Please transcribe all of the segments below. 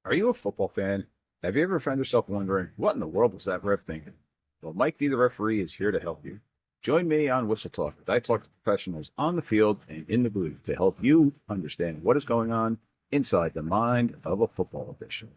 Are you a football fan? Have you ever found yourself wondering, what in the world was that ref thinking? Well, Mike D, the referee, is here to help you. Join me on Whistle Talk as I talk to professionals on the field and in the booth to help you understand what is going on inside the mind of a football official.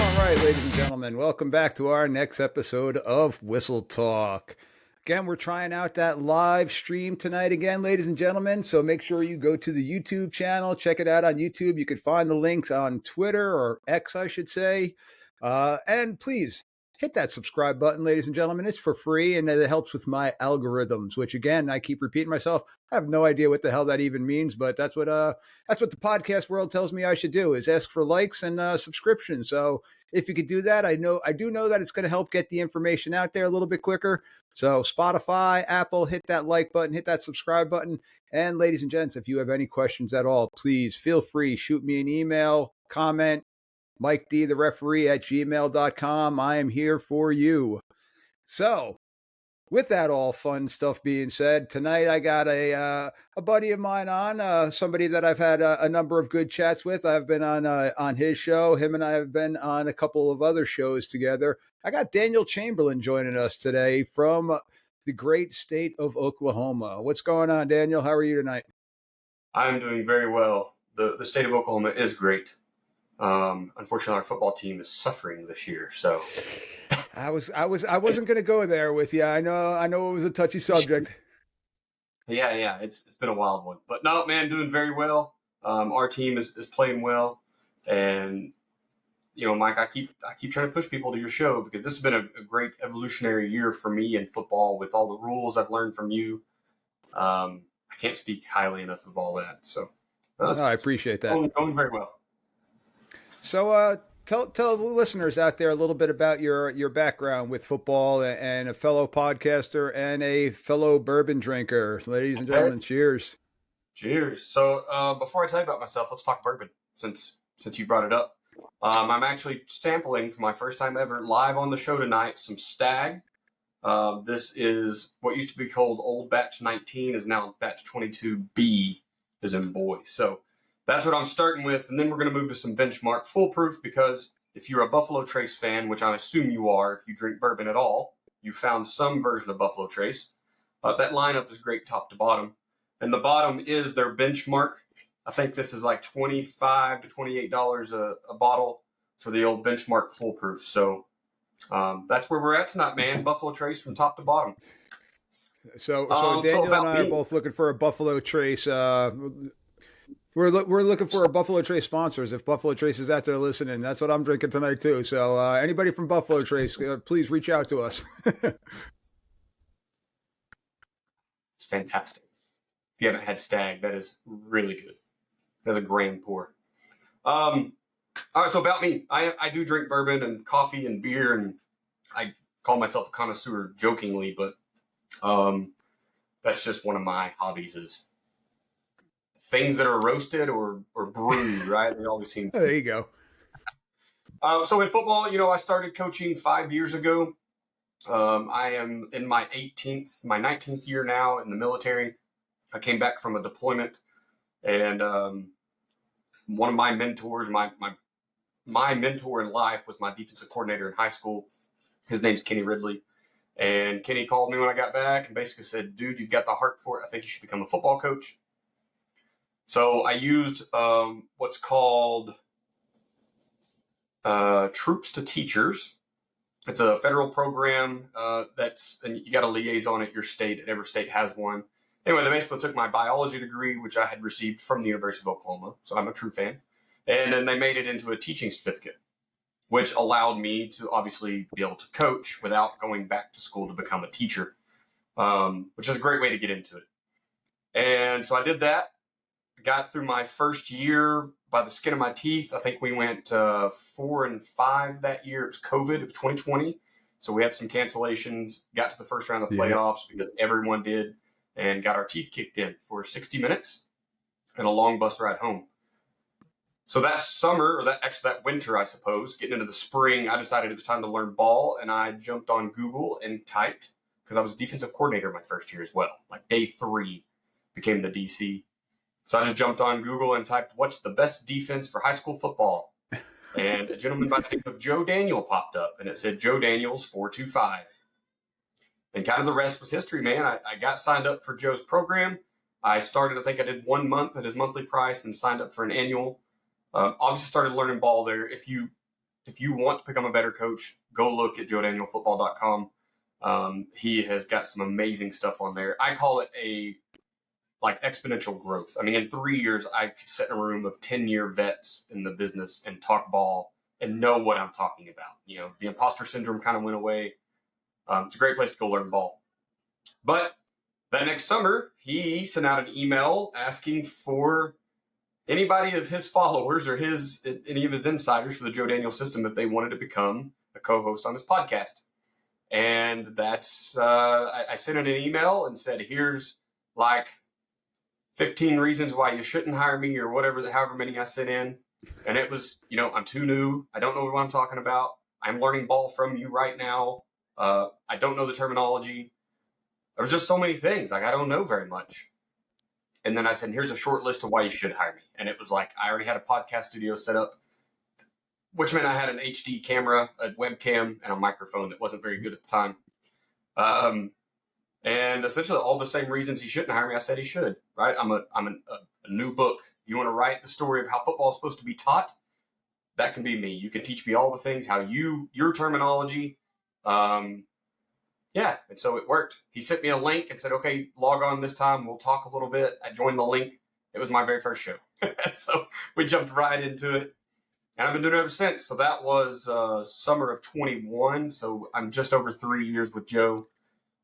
All right, ladies and gentlemen, welcome back to our next episode of Whistle Talk. Again, we're trying out that live stream tonight again, ladies and gentlemen. So make sure you go to the YouTube channel, check it out on YouTube. You can find the links on Twitter or X, I should say. And please hit that subscribe button, ladies and gentlemen. It's for free and it helps with my algorithms, which again, I keep repeating myself. I have no idea what the hell that even means, but that's what the podcast world tells me I should do is ask for likes and subscriptions. So if you could do that, I do know that it's going to help get the information out there a little bit quicker. So Spotify, Apple, hit that like button, hit that subscribe button. And ladies and gents, if you have any questions at all, please feel free, shoot me an email, comment, Mike D, the referee at gmail.com. I am here for you. So with that all fun stuff being said, tonight I got a buddy of mine on, somebody that I've had a number of good chats with. I've been on his show. Him and I have been on a couple of other shows together. I got Daniel Chamberlain joining us today from the great state of Oklahoma. What's going on, Daniel? How are you tonight? I'm doing very well. The state of Oklahoma is great. Unfortunately, our football team is suffering this year. So I wasn't going to go there with you. I know it was a touchy subject. Yeah, it's been a wild one, but no, man, doing very well. Our team is playing well, and Mike, I keep trying to push people to your show because this has been a great evolutionary year for me in football with all the rules I've learned from you. I can't speak highly enough of all that. So I appreciate that. Going very well. So tell the listeners out there a little bit about your background with football and a fellow podcaster and a fellow bourbon drinker. Ladies and gentlemen, cheers. Cheers. So before I tell you about myself, let's talk bourbon since you brought it up. I'm actually sampling for my first time ever live on the show tonight some Stag. This is what used to be called Old Batch 19 is now Batch 22B is in boy. So that's what I'm starting with. And then we're going to move to some Benchmark Foolproof because if you're a Buffalo Trace fan, which I assume you are, if you drink bourbon at all, you found some version of Buffalo Trace. That lineup is great top to bottom. And the bottom is their Benchmark. I think this is like $25 to $28 a bottle for the old Benchmark Foolproof. So that's where we're at tonight, man. Buffalo Trace from top to bottom. So Daniel and I are both looking for a Buffalo Trace. We're looking for a Buffalo Trace sponsors. If Buffalo Trace is out there listening, that's what I'm drinking tonight too. So anybody from Buffalo Trace, please reach out to us. It's fantastic. If you haven't had Stag, that is really good. That's a grand pour. All right, so about me, I do drink bourbon and coffee and beer, and I call myself a connoisseur jokingly, but that's just one of my hobbies is things that are roasted or brewed, right? They always seem. There you go. So in football, I started coaching 5 years ago. I am in my 19th year now in the military. I came back from a deployment, and one of my mentors, my mentor in life was my defensive coordinator in high school. His name's Kenny Ridley. And Kenny called me when I got back and basically said, dude, you've got the heart for it. I think you should become a football coach. So I used what's called Troops to Teachers. It's a federal program and you got a liaison at your state, and every state has one. Anyway, they basically took my biology degree, which I had received from the University of Oklahoma, so I'm a true fan, and then they made it into a teaching certificate, which allowed me to obviously be able to coach without going back to school to become a teacher, which is a great way to get into it. And so I did that. Got through my first year by the skin of my teeth. I think we went 4-5 that year. It was COVID. It was 2020. So we had some cancellations, got to the first round of the Yeah. playoffs because everyone did, and got our teeth kicked in for 60 minutes and a long bus ride home. So that summer, or that winter, I suppose, getting into the spring, I decided it was time to learn ball, and I jumped on Google and typed, because I was a defensive coordinator my first year as well. Like day 3, became the DC. So I just jumped on Google and typed, what's the best defense for high school football? And a gentleman by the name of Joe Daniel popped up, and it said Joe Daniels 425. And kind of the rest was history, man. I got signed up for Joe's program. I started, I think I did 1 month at his monthly price and signed up for an annual. Obviously started learning ball there. If you want to become a better coach, go look at joedanielfootball.com. He has got some amazing stuff on there. I call it like exponential growth. I mean, in 3 years, I could sit in a room of 10-year vets in the business and talk ball and know what I'm talking about. You know, the imposter syndrome kind of went away. It's a great place to go learn ball. But that next summer, he sent out an email asking for anybody of his followers or any of his insiders for the Joe Daniel system if they wanted to become a co-host on his podcast. And that's, I sent in an email and said, here's like 15 reasons why you shouldn't hire me or however many I sent in. And it was, I'm too new. I don't know what I'm talking about. I'm learning ball from you right now. I don't know the terminology. There was just so many things. Like, I don't know very much. And then I said, here's a short list of why you should hire me. And it was like, I already had a podcast studio set up, which meant I had an HD camera, a webcam, and a microphone that wasn't very good at the time. And essentially all the same reasons he shouldn't hire me, I said he should, right? I'm a new book. You want to write the story of how football is supposed to be taught? That can be me. You can teach me all the things, your terminology. Yeah, and so it worked. He sent me a link and said, okay, log on this time. We'll talk a little bit. I joined the link. It was my very first show. So we jumped right into it. And I've been doing it ever since. So that was summer of 21. So I'm just over 3 years with Joe.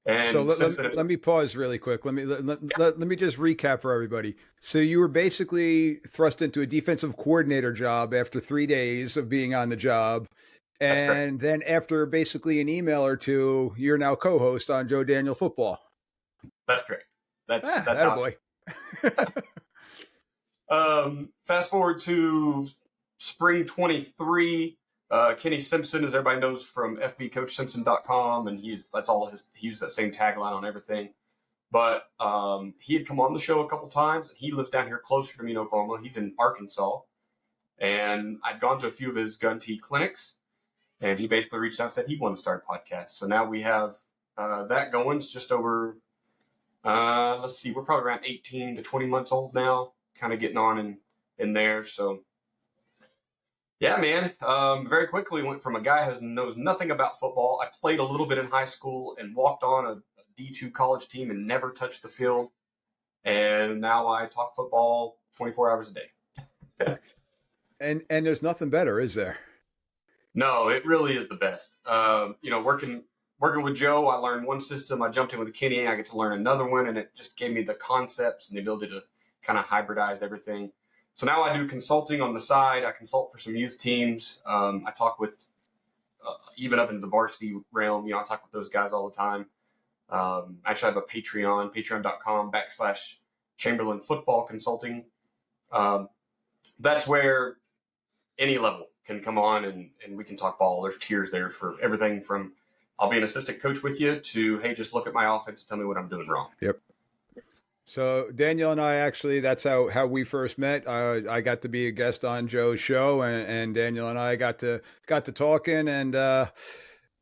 And so let me pause really quick. Let me just recap for everybody. So you were basically thrust into a defensive coordinator job after 3 days of being on the job. And then after basically an email or two, you're now co-host on Joe Daniel Football. That's correct. That's how boy. Fast forward to spring 23. Kenny Simpson, as everybody knows from FBCoachSimpson.com, and he used that same tagline on everything. But he had come on the show a couple times, and he lives down here closer to me in Oklahoma. He's in Arkansas. And I'd gone to a few of his gun tea clinics. And he basically reached out and said he wanted to start a podcast. So now we have that going. It's just over, let's see, we're probably around 18 to 20 months old now, kind of getting on in there. So, yeah, man, very quickly went from a guy who knows nothing about football. I played a little bit in high school and walked on a D2 college team and never touched the field. And now I talk football 24 hours a day. And there's nothing better, is there? No, it really is the best. Working with Joe, I learned one system. I jumped in with Kenny. I get to learn another one, and it just gave me the concepts and the ability to kind of hybridize everything. So now I do consulting on the side. I consult for some youth teams. I talk with, even up into the varsity realm, I talk with those guys all the time. Actually, I have a Patreon, patreon.com/Chamberlain Football Consulting. That's where any level can come on and we can talk ball. There's tiers there for everything from I'll be an assistant coach with you to, hey, just look at my offense and tell me what I'm doing wrong. Yep. So Daniel and I actually, that's how we first met. I got to be a guest on Joe's show, and Daniel and I got to talking, and the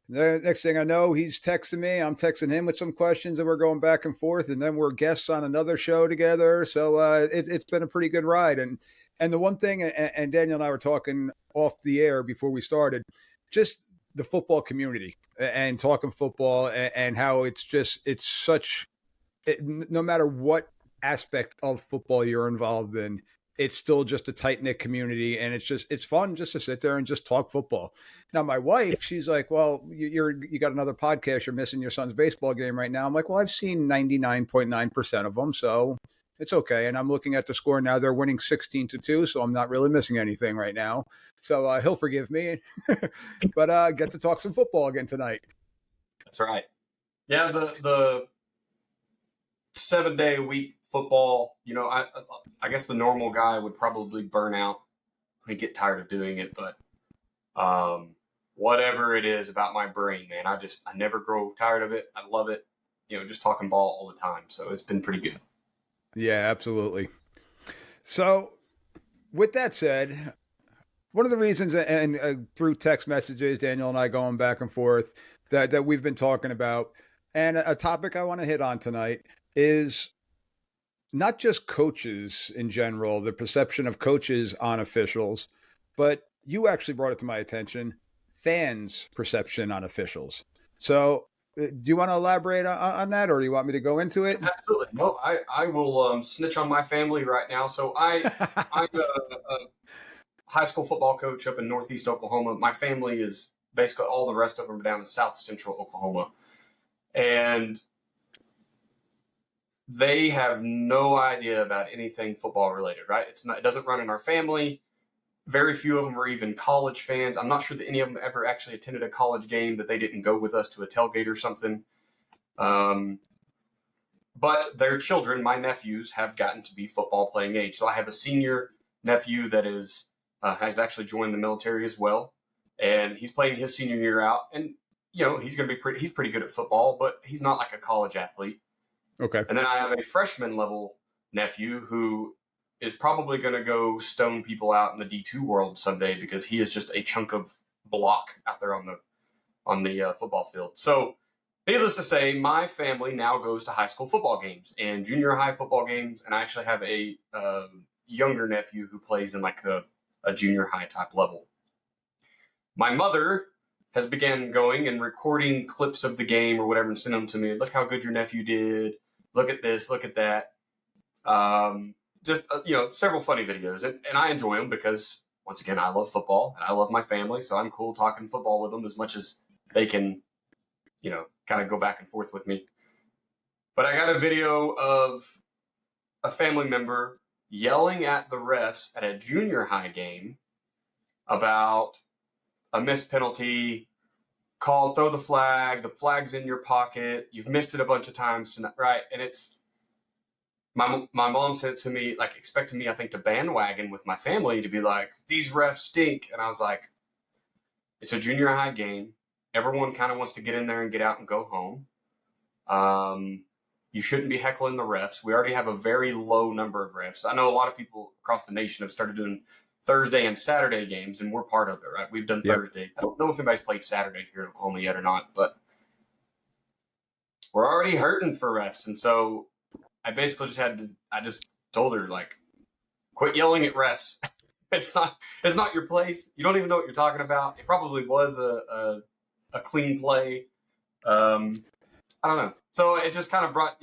next thing I know, he's texting me. I'm texting him with some questions, and we're going back and forth, and then we're guests on another show together. So it's been a pretty good ride. And the one thing, and Daniel and I were talking off the air before we started, just the football community and talking football and how it's such, no matter what aspect of football you're involved in, it's still just a tight-knit community, and it's fun just to sit there and just talk football. Now, my wife, she's like, well, you got another podcast, you're missing your son's baseball game right now. I'm like, well, I've seen 99.9% of them, so it's okay. And I'm looking at the score now. They're winning 16-2, so I'm not really missing anything right now. So he'll forgive me. But get to talk some football again tonight. That's right. Yeah, the 7 day a week football. I guess the normal guy would probably burn out and get tired of doing it, but whatever it is about my brain, man, I never grow tired of it. I love it. Just talking ball all the time. So it's been pretty good. Yeah, absolutely. So, with that said, one of the reasons, and through text messages, Daniel and I going back and forth, that we've been talking about, and a topic I want to hit on tonight is not just coaches in general, the perception of coaches on officials, but you actually brought it to my attention, fans' perception on officials. So, do you want to elaborate on that, or do you want me to go into it? Absolutely. No, I will snitch on my family right now. So I'm a high school football coach up in Northeast Oklahoma. My family is basically all the rest of them are down in South Central Oklahoma, and they have no idea about anything football related. Right? It doesn't run in our family. Very few of them are even college fans. I'm not sure that any of them ever actually attended a college game, that they didn't go with us to a tailgate or something. But their children, my nephews, have gotten to be football playing age. So I have a senior nephew that has actually joined the military as well, and he's playing his senior year out. And he's going to be he's pretty good at football, but he's not like a college athlete. Okay. And then I have a freshman level nephew who is probably going to go stone people out in the D2 world someday, because he is just a chunk of block out there on the football field. So, needless to say, my family now goes to high school football games and junior high football games, and I actually have a younger nephew who plays in like a junior high type level. My mother has began going and recording clips of the game or whatever and sending them to me. Look how good your nephew did. Look at this. Look at that. Just several funny videos, and I enjoy them because, once again, I love football and I love my family, so I'm cool talking football with them as much as they can, kind of go back and forth with me. But I got a video of a family member yelling at the refs at a junior high game about a missed penalty, throw the flag's in your pocket, you've missed it a bunch of times tonight, right? And it's, my mom said to me, like, expecting me, I think, to bandwagon with my family to be like, these refs stink. And I was like, it's a junior high game. Everyone kind of wants to get in there and get out and go home. You shouldn't be heckling the refs. We already have a very low number of refs. I know a lot of people across the nation have started doing Thursday and Saturday games, and we're part of it, right? We've done Thursday. I don't know if anybody's played Saturday here in Oklahoma yet or not, but we're already hurting for refs. And so I basically I just told her, like, quit yelling at refs. It's not your place. You don't even know what you're talking about. It probably was a clean play. I don't know. So it just kind of brought,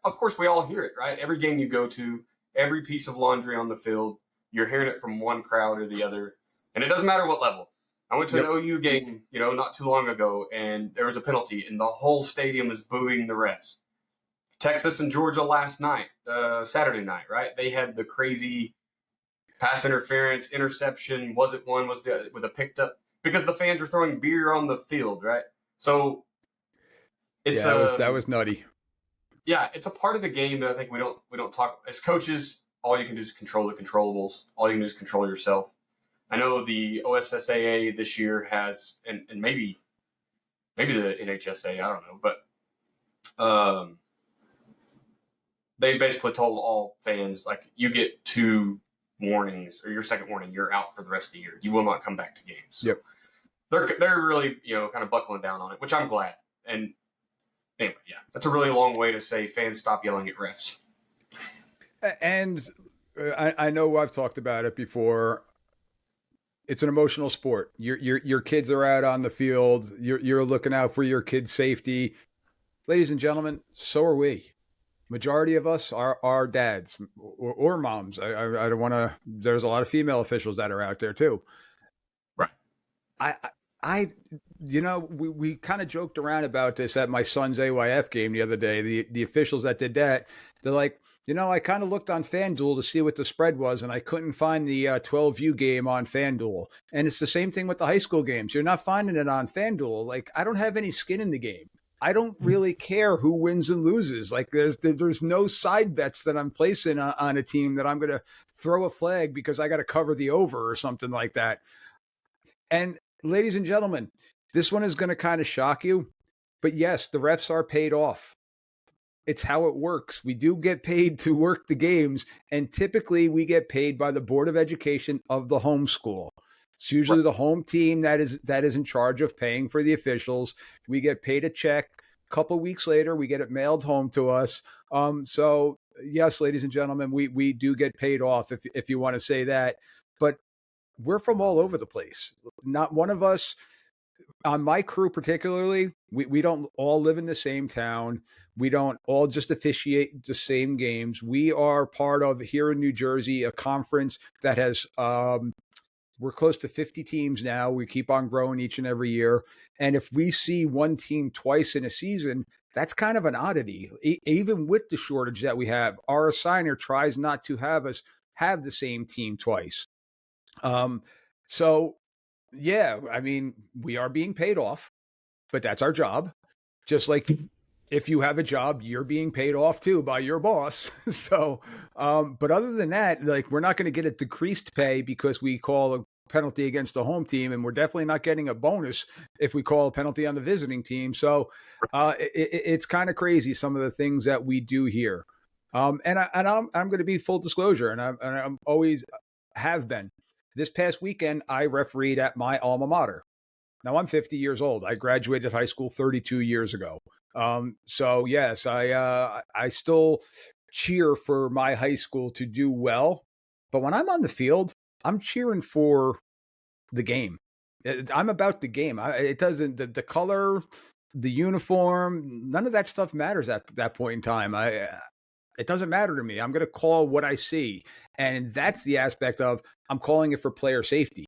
of course we all hear it, right? Every game you go to, every piece of laundry on the field, you're hearing it from one crowd or the other. And it doesn't matter what level. I went to an OU game, not too long ago, and there was a penalty, and the whole stadium is booing the refs. Texas and Georgia last night, Saturday night, right? They had the crazy pass interference, interception, with a picked up, because the fans were throwing beer on the field, right? So it's that was nutty. Yeah, it's a part of the game that I think we don't talk as coaches. All you can do is control the controllables. All you can do is control yourself. I know the OSSAA this year has, and maybe the NHSA, I don't know, but they basically told all fans, like, you get 2 warnings, or your second warning, you're out for the rest of the year. You will not come back to games. So they're really kind of buckling down on it, which I'm glad. And anyway, yeah, that's a really long way to say fans stop yelling at refs. And I know I've talked about it before. It's an emotional sport. Your kids are out on the field. You're looking out for your kids' safety. Ladies and gentlemen, so are we. Majority of us are dads or moms. I don't want to. There's a lot of female officials that are out there too. Right. We kind of joked around about this at my son's AYF game the other day. The officials that did that, they're like, I kind of looked on FanDuel to see what the spread was, and I couldn't find the 12U game on FanDuel. And it's the same thing with the high school games. You're not finding it on FanDuel. Like, I don't have any skin in the game. I don't really care who wins and loses. Like there's no side bets that I'm placing on a team that I'm going to throw a flag because I got to cover the over or something like that. And ladies and gentlemen, this one is going to kind of shock you, but yes, the refs are paid off. It's how it works. We do get paid to work the games, and typically we get paid by the Board of Education of the home school. It's usually the home team that is in charge of paying for the officials. We get paid a check. A couple weeks later, we get it mailed home to us. So yes, ladies and gentlemen, we do get paid off if you want to say that. But we're from all over the place. Not one of us on my crew particularly, we don't all live in the same town. We don't all just officiate the same games. We are part of here in New Jersey, a conference that has we're close to 50 teams now. We keep on growing each and every year. And if we see one team twice in a season, that's kind of an oddity. Even with the shortage that we have, our assigner tries not to have us have the same team twice. So yeah, I mean, we are being paid off, but that's our job. Just like if you have a job, you're being paid off too by your boss. So, but other than that, like we're not going to get a decreased pay because we call a penalty against the home team, and we're definitely not getting a bonus if we call a penalty on the visiting team. So, it's kind of crazy some of the things that we do here. I'm going to be full disclosure, and I'm always have been. This past weekend, I refereed at my alma mater. Now I'm 50 years old. I graduated high school 32 years ago. So yes, I still cheer for my high school to do well. But when I'm on the field, I'm cheering for the game. I'm about the game. It doesn't the color, the uniform, none of that stuff matters at that point in time. It doesn't matter to me. I'm going to call what I see, and that's the aspect of I'm calling it for player safety.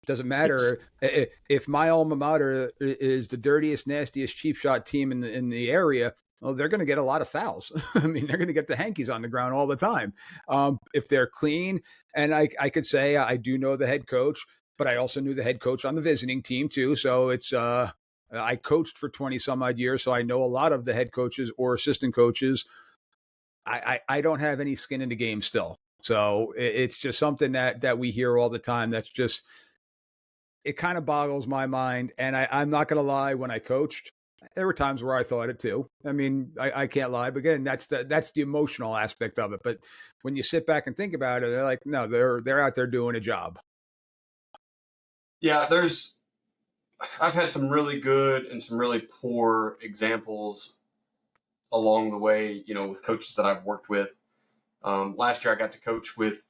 It doesn't matter if my alma mater is the dirtiest, nastiest cheap shot team in the area. Well, they're going to get a lot of fouls. I mean, they're going to get the hankies on the ground all the time. If they're clean, and I could say I do know the head coach, but I also knew the head coach on the visiting team too. So it's I coached for 20 some odd years, so I know a lot of the head coaches or assistant coaches. I don't have any skin in the game still. So it's just something that we hear all the time. That's just, it kind of boggles my mind. And I'm not going to lie, when I coached, there were times where I thought it too. I mean, I can't lie, but again, that's the emotional aspect of it. But when you sit back and think about it, they're like, no, they're out there doing a job. Yeah, I've had some really good and some really poor examples along the way, with coaches that I've worked with. Last year, I got to coach with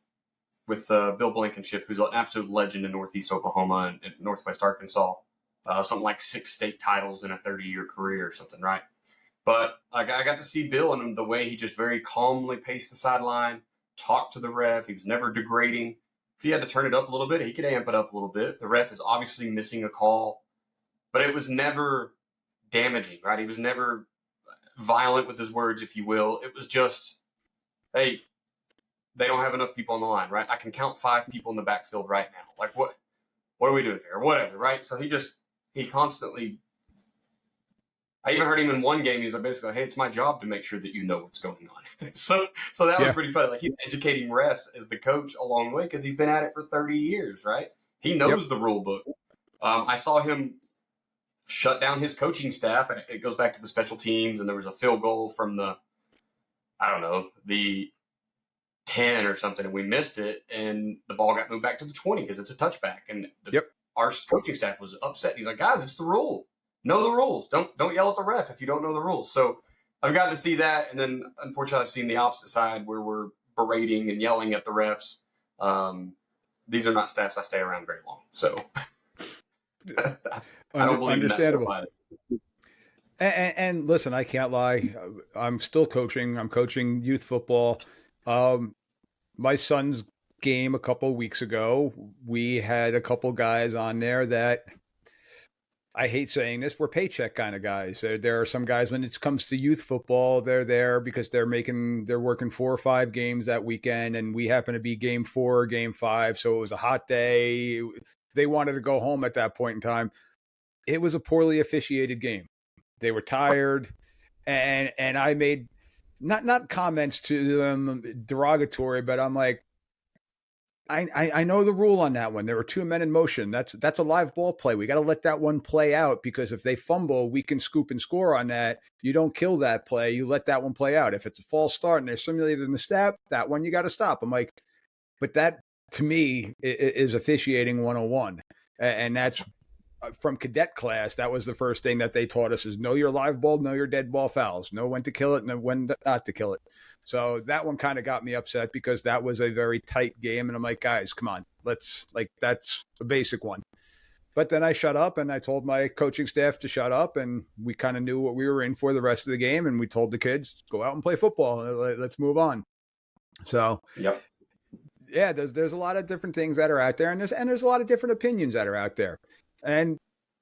Bill Blankenship, who's an absolute legend in Northeast Oklahoma and Northwest Arkansas. Something like 6 state titles in a 30-year career or something, right? But I got to see Bill and the way he just very calmly paced the sideline, talked to the ref. He was never degrading. If he had to turn it up a little bit, he could amp it up a little bit. The ref is obviously missing a call, but it was never damaging, right? He was never violent with his words, if you will. It was just, hey, they don't have enough people on the line, right? I can count 5 people in the backfield right now. Like, what are we doing here? Or whatever, right? So he constantly, I even heard him in one game. He's like, basically, hey, it's my job to make sure that you know what's going on. so that was pretty funny. Like, he's educating refs as the coach along the way because he's been at it for 30 years, right? He knows the rule book. I saw him shut down his coaching staff, and it goes back to the special teams, and there was a field goal from the 10 or something, and we missed it, and the ball got moved back to the 20 because it's a touchback. And our coaching staff was upset. He's like, guys, it's the rule. Know the rules. Don't yell at the ref if you don't know the rules. So I've gotten to see that, and then unfortunately I've seen the opposite side where we're berating and yelling at the refs. These are not staffs I stay around very long, so I don't believe Understandable. in that stuff either. And listen, I can't lie. I'm still coaching. I'm coaching youth football. My son's game a couple weeks ago, we had a couple guys on there that, I hate saying this, we're paycheck kind of guys. There are some guys when it comes to youth football, they're there because they're working 4 or 5 games that weekend, and we happen to be game 4 or game 5. So it was a hot day. They wanted to go home at that point in time. It was a poorly officiated game. They were tired, and I made not comments to them derogatory, but I'm like, I know the rule on that one. There were two men in motion. That's a live ball play. We got to let that one play out, because if they fumble, we can scoop and score on that. You don't kill that play. You let that one play out. If it's a false start and they're simulated in the snap, that one you got to stop. I'm like, but that to me is officiating 101, and that's from cadet class. That was the first thing that they taught us: is know your live ball, know your dead ball fouls, know when to kill it and when not to kill it. So that one kind of got me upset, because that was a very tight game, and I'm like, guys, come on, let's, like, that's a basic one. But then I shut up and I told my coaching staff to shut up, and we kind of knew what we were in for the rest of the game, and we told the kids, go out and play football, let's move on. So Yep. yeah, there's a lot of different things that are out there, and there's a lot of different opinions that are out there, and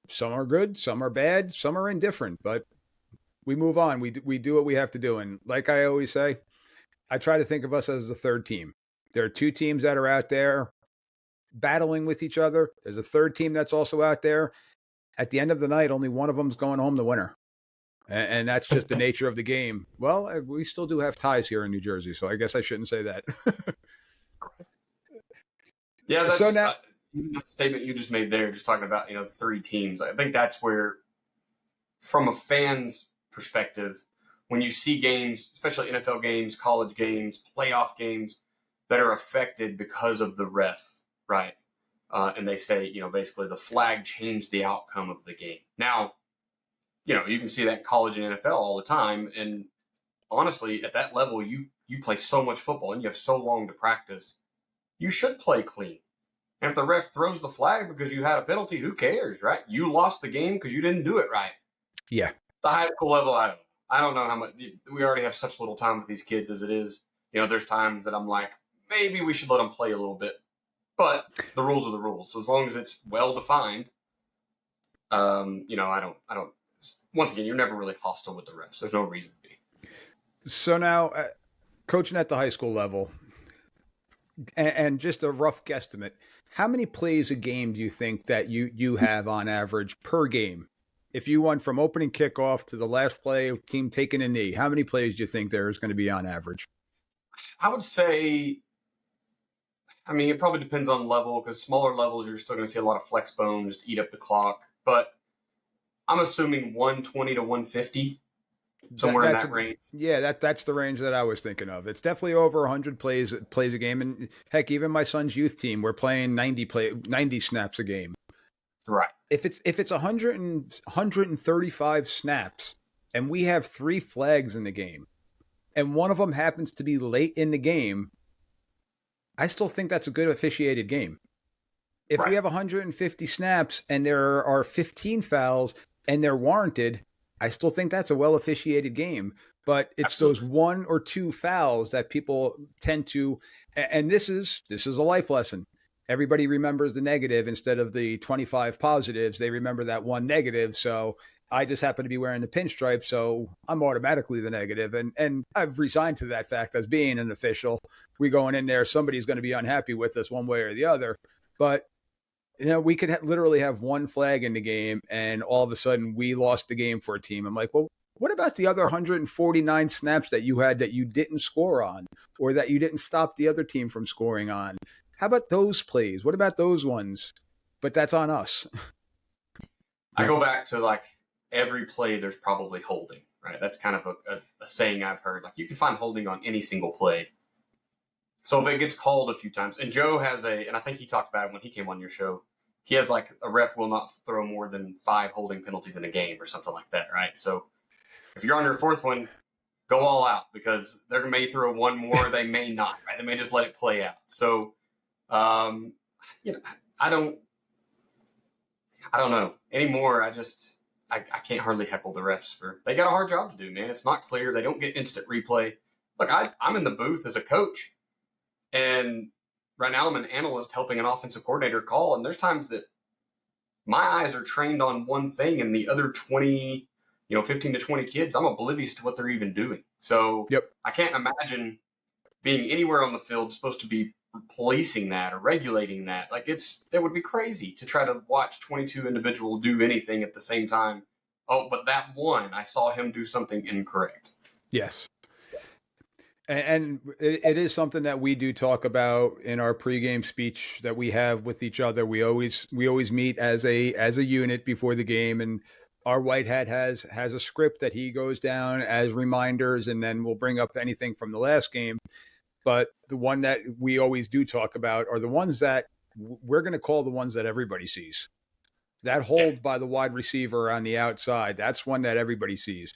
some are good, some are bad, some are indifferent, but we move on. We do what we have to do, and like I always say, I try to think of us as the third team. There are two teams that are out there battling with each other. There's a third team that's also out there. At the end of the night, only one of them's going home the winner, and that's just the nature of the game. Well, we still do have ties here in New Jersey, so I guess I shouldn't say that. Yeah, that's So now, that statement you just made there, just talking about, the three teams. I think that's where, from a fan's perspective, when you see games, especially NFL games, college games, playoff games, that are affected because of the ref, right? And they say, basically the flag changed the outcome of the game. Now, you can see that in college and NFL all the time. And honestly, at that level, you play so much football and you have so long to practice. You should play clean. And if the ref throws the flag because you had a penalty, who cares, right? You lost the game because you didn't do it right. yeah. The high school level, I don't know how much. We already have such little time with these kids as it is. There's times that I'm like, maybe we should let them play a little bit. But the rules are the rules. So as long as it's well defined, I don't. Once again, you're never really hostile with the refs. There's no reason to be. So now, coaching at the high school level, and just a rough guesstimate, how many plays a game do you think that you have on average per game? If you went from opening kickoff to the last play, team taking a knee, how many plays do you think there's going to be on average? I would say, it probably depends on level, because smaller levels, you're still going to see a lot of flex bone, just eat up the clock. But I'm assuming 120 to 150, somewhere in that range. Yeah, that's the range that I was thinking of. It's definitely over 100 plays a game, and heck, even my son's youth team, we're playing 90 snaps a game. Right. If it's 135 snaps, and we have 3 flags in the game, and one of them happens to be late in the game, I still think that's a good officiated game. If we Right. have 150 snaps and there are 15 fouls and they're warranted, I still think that's a well officiated game. But it's those Absolutely. 1 or 2 fouls that people tend to, and this is a life lesson. Everybody remembers the negative instead of the 25 positives. They remember that one negative. So I just happen to be wearing the pinstripe, so I'm automatically the negative. And I've resigned to that fact as being an official. We going in there, somebody's going to be unhappy with us one way or the other. But we could literally have one flag in the game, and all of a sudden we lost the game for a team. I'm like, well, what about the other 149 snaps that you had that you didn't score on, or that you didn't stop the other team from scoring on? How about those plays? What about those ones? But that's on us. I go back to, like, every play there's probably holding, right? That's kind of a saying I've heard. Like, you can find holding on any single play. So if it gets called a few times, and Joe has and I think he talked about it when he came on your show, he has, like, a ref will not throw more than 5 holding penalties in a game or something like that, right? So if you're on your fourth one, go all out, because they may throw one more, they may not, right? They may just let it play out. So, um, you know, I don't know anymore. I can't hardly heckle the refs they got a hard job to do, man. It's not clear. They don't get instant replay. Look, I'm in the booth as a coach, and right now I'm an analyst helping an offensive coordinator call. And there's times that my eyes are trained on one thing, and the other 20, 15 to 20 kids, I'm oblivious to what they're even doing. So Yep. I can't imagine being anywhere on the field supposed to be policing that or regulating that. Like, it would be crazy to try to watch 22 individuals do anything at the same time oh, but that one, I saw him do something incorrect. Yes. And it is something that we do talk about in our pregame speech that we have with each other. We always meet as a unit before the game, and our white hat has a script that he goes down as reminders, and then we'll bring up anything from the last game. But the one that we always do talk about are the ones that we're going to call the ones that everybody sees. That hold by the wide receiver on the outside, that's one that everybody sees.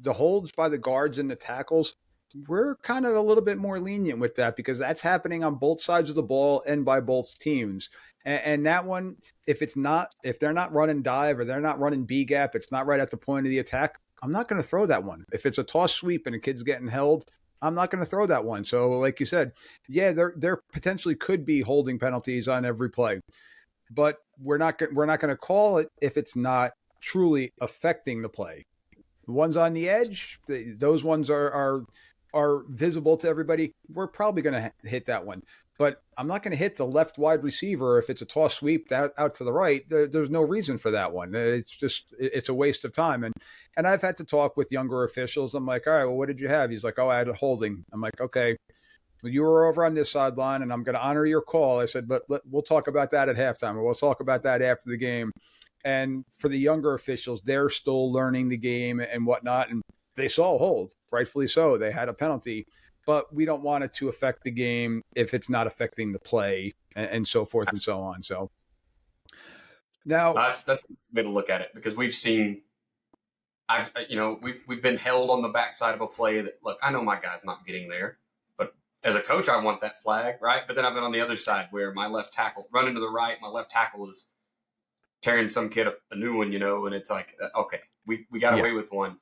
The holds by the guards and the tackles, we're kind of a little bit more lenient with that because that's happening on both sides of the ball and by both teams. And that one, if they're not running dive or they're not running B gap, it's not right at the point of the attack, I'm not going to throw that one. If it's a toss sweep and a kid's getting held, I'm not going to throw that one. So, like you said, yeah, there potentially could be holding penalties on every play, but we're not going to call it if it's not truly affecting the play. The ones on the edge, those ones are visible to everybody. We're probably going to hit that one, but I'm not going to hit the left wide receiver if it's a toss sweep out to the right. There's no reason for that one. It's a waste of time. And I've had to talk with younger officials. I'm like, all right, well, what did you have? He's like, oh, I had a holding. I'm like, okay, well, you were over on this sideline, and I'm going to honor your call. I said, but we'll talk about that at halftime, or we'll talk about that after the game. And for the younger officials, they're still learning the game and whatnot. And they saw a hold, rightfully so. They had a penalty, but we don't want it to affect the game if it's not affecting the play and so forth and so on. So now That's a way to look at it because we've seen, we've been held on the backside of a play that, look, I know my guy's not getting there, but as a coach, I want that flag, right? But then I've been on the other side where my left tackle running to the right, my left tackle is tearing some kid a new one, and it's like, okay, we got away with one,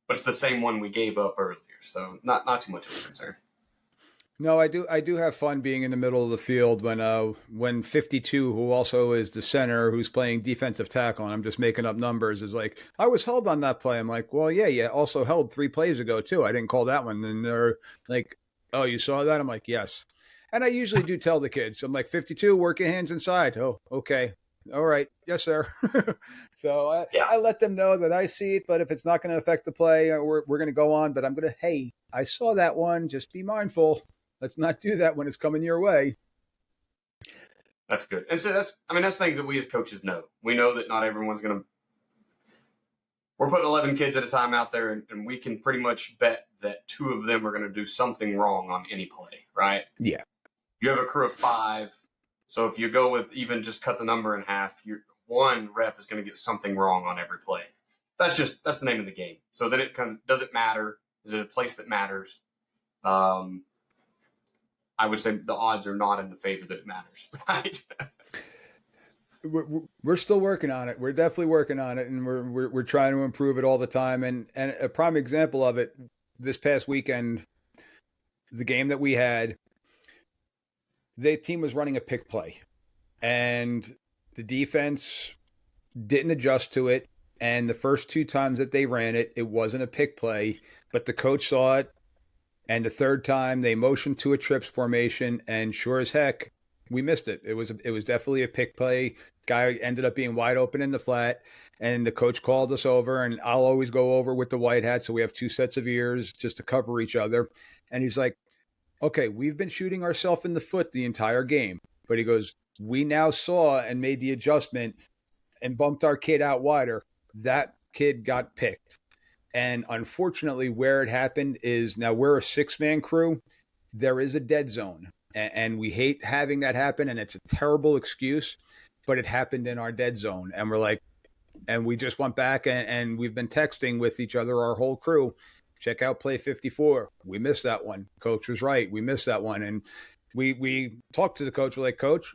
but it's the same one we gave up earlier. So not too much of a concern. No, I do have fun being in the middle of the field when 52, who also is the center, who's playing defensive tackle, and I'm just making up numbers, is like, I was held on that play. I'm like, well, yeah, also held 3 plays ago too. I didn't call that one. And they're like, oh, you saw that? I'm like, yes. And I usually do tell the kids, I'm like, 52, work your hands inside. Oh, okay. All right. Yes, sir. So I let them know that I see it, but if it's not going to affect the play, we're going to go on. But I'm going to, hey, I saw that one. Just be mindful. Let's not do that when it's coming your way. That's good. And so that's things that we as coaches know. We know that not everyone's going to. We're putting 11 kids at a time out there, and we can pretty much bet that 2 of them are going to do something wrong on any play, right? Yeah. You have a crew of 5. So if you go with even just cut the number in half, one ref is going to get something wrong on every play. That's the name of the game. So then it does it matter? Is it a place that matters? I would say the odds are not in the favor that it matters, right? We're still working on it. We're definitely working on it, and we're trying to improve it all the time. And a prime example of it, this past weekend, the game that we had, the team was running a pick play, and the defense didn't adjust to it. And the first 2 times that they ran it, it wasn't a pick play, but the coach saw it. And the third time they motioned to a trips formation, and sure as heck, we missed it. It was definitely a pick play. Guy ended up being wide open in the flat, and the coach called us over, and I'll always go over with the white hat. So we have 2 sets of ears just to cover each other. And he's like, okay, we've been shooting ourselves in the foot the entire game. But he goes, we now saw and made the adjustment and bumped our kid out wider. That kid got picked. And unfortunately, where it happened is now we're a 6-man crew. There is a dead zone. And we hate having that happen. And it's a terrible excuse, but it happened in our dead zone. And we're like, and we just went back and we've been texting with each other, our whole crew. Check out play 54. We missed that one. Coach was right. We missed that one. And we talked to the coach. We're like, Coach,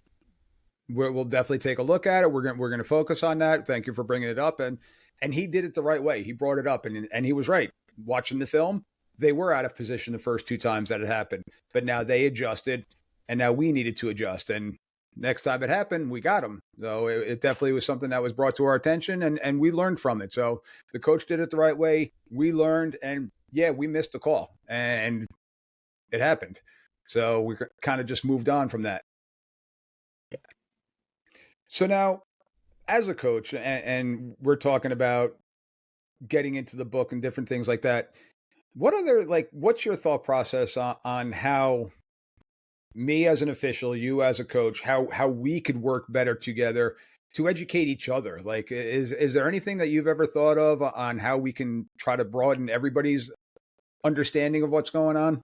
we'll definitely take a look at it. We're going to focus on that. Thank you for bringing it up. And he did it the right way. He brought it up, and he was right. Watching the film, they were out of position the first 2 times that it happened. But now they adjusted, and now we needed to adjust. And next time it happened, we got them. So it definitely was something that was brought to our attention, and we learned from it. So the coach did it the right way. We learned, and yeah, we missed the call, and it happened. So we kind of just moved on from that. So now, as a coach, and we're talking about getting into the book and different things like that. What's your thought process on how me as an official, you as a coach, how we could work better together to educate each other? Like, is there anything that you've ever thought of on how we can try to broaden everybody's understanding of what's going on?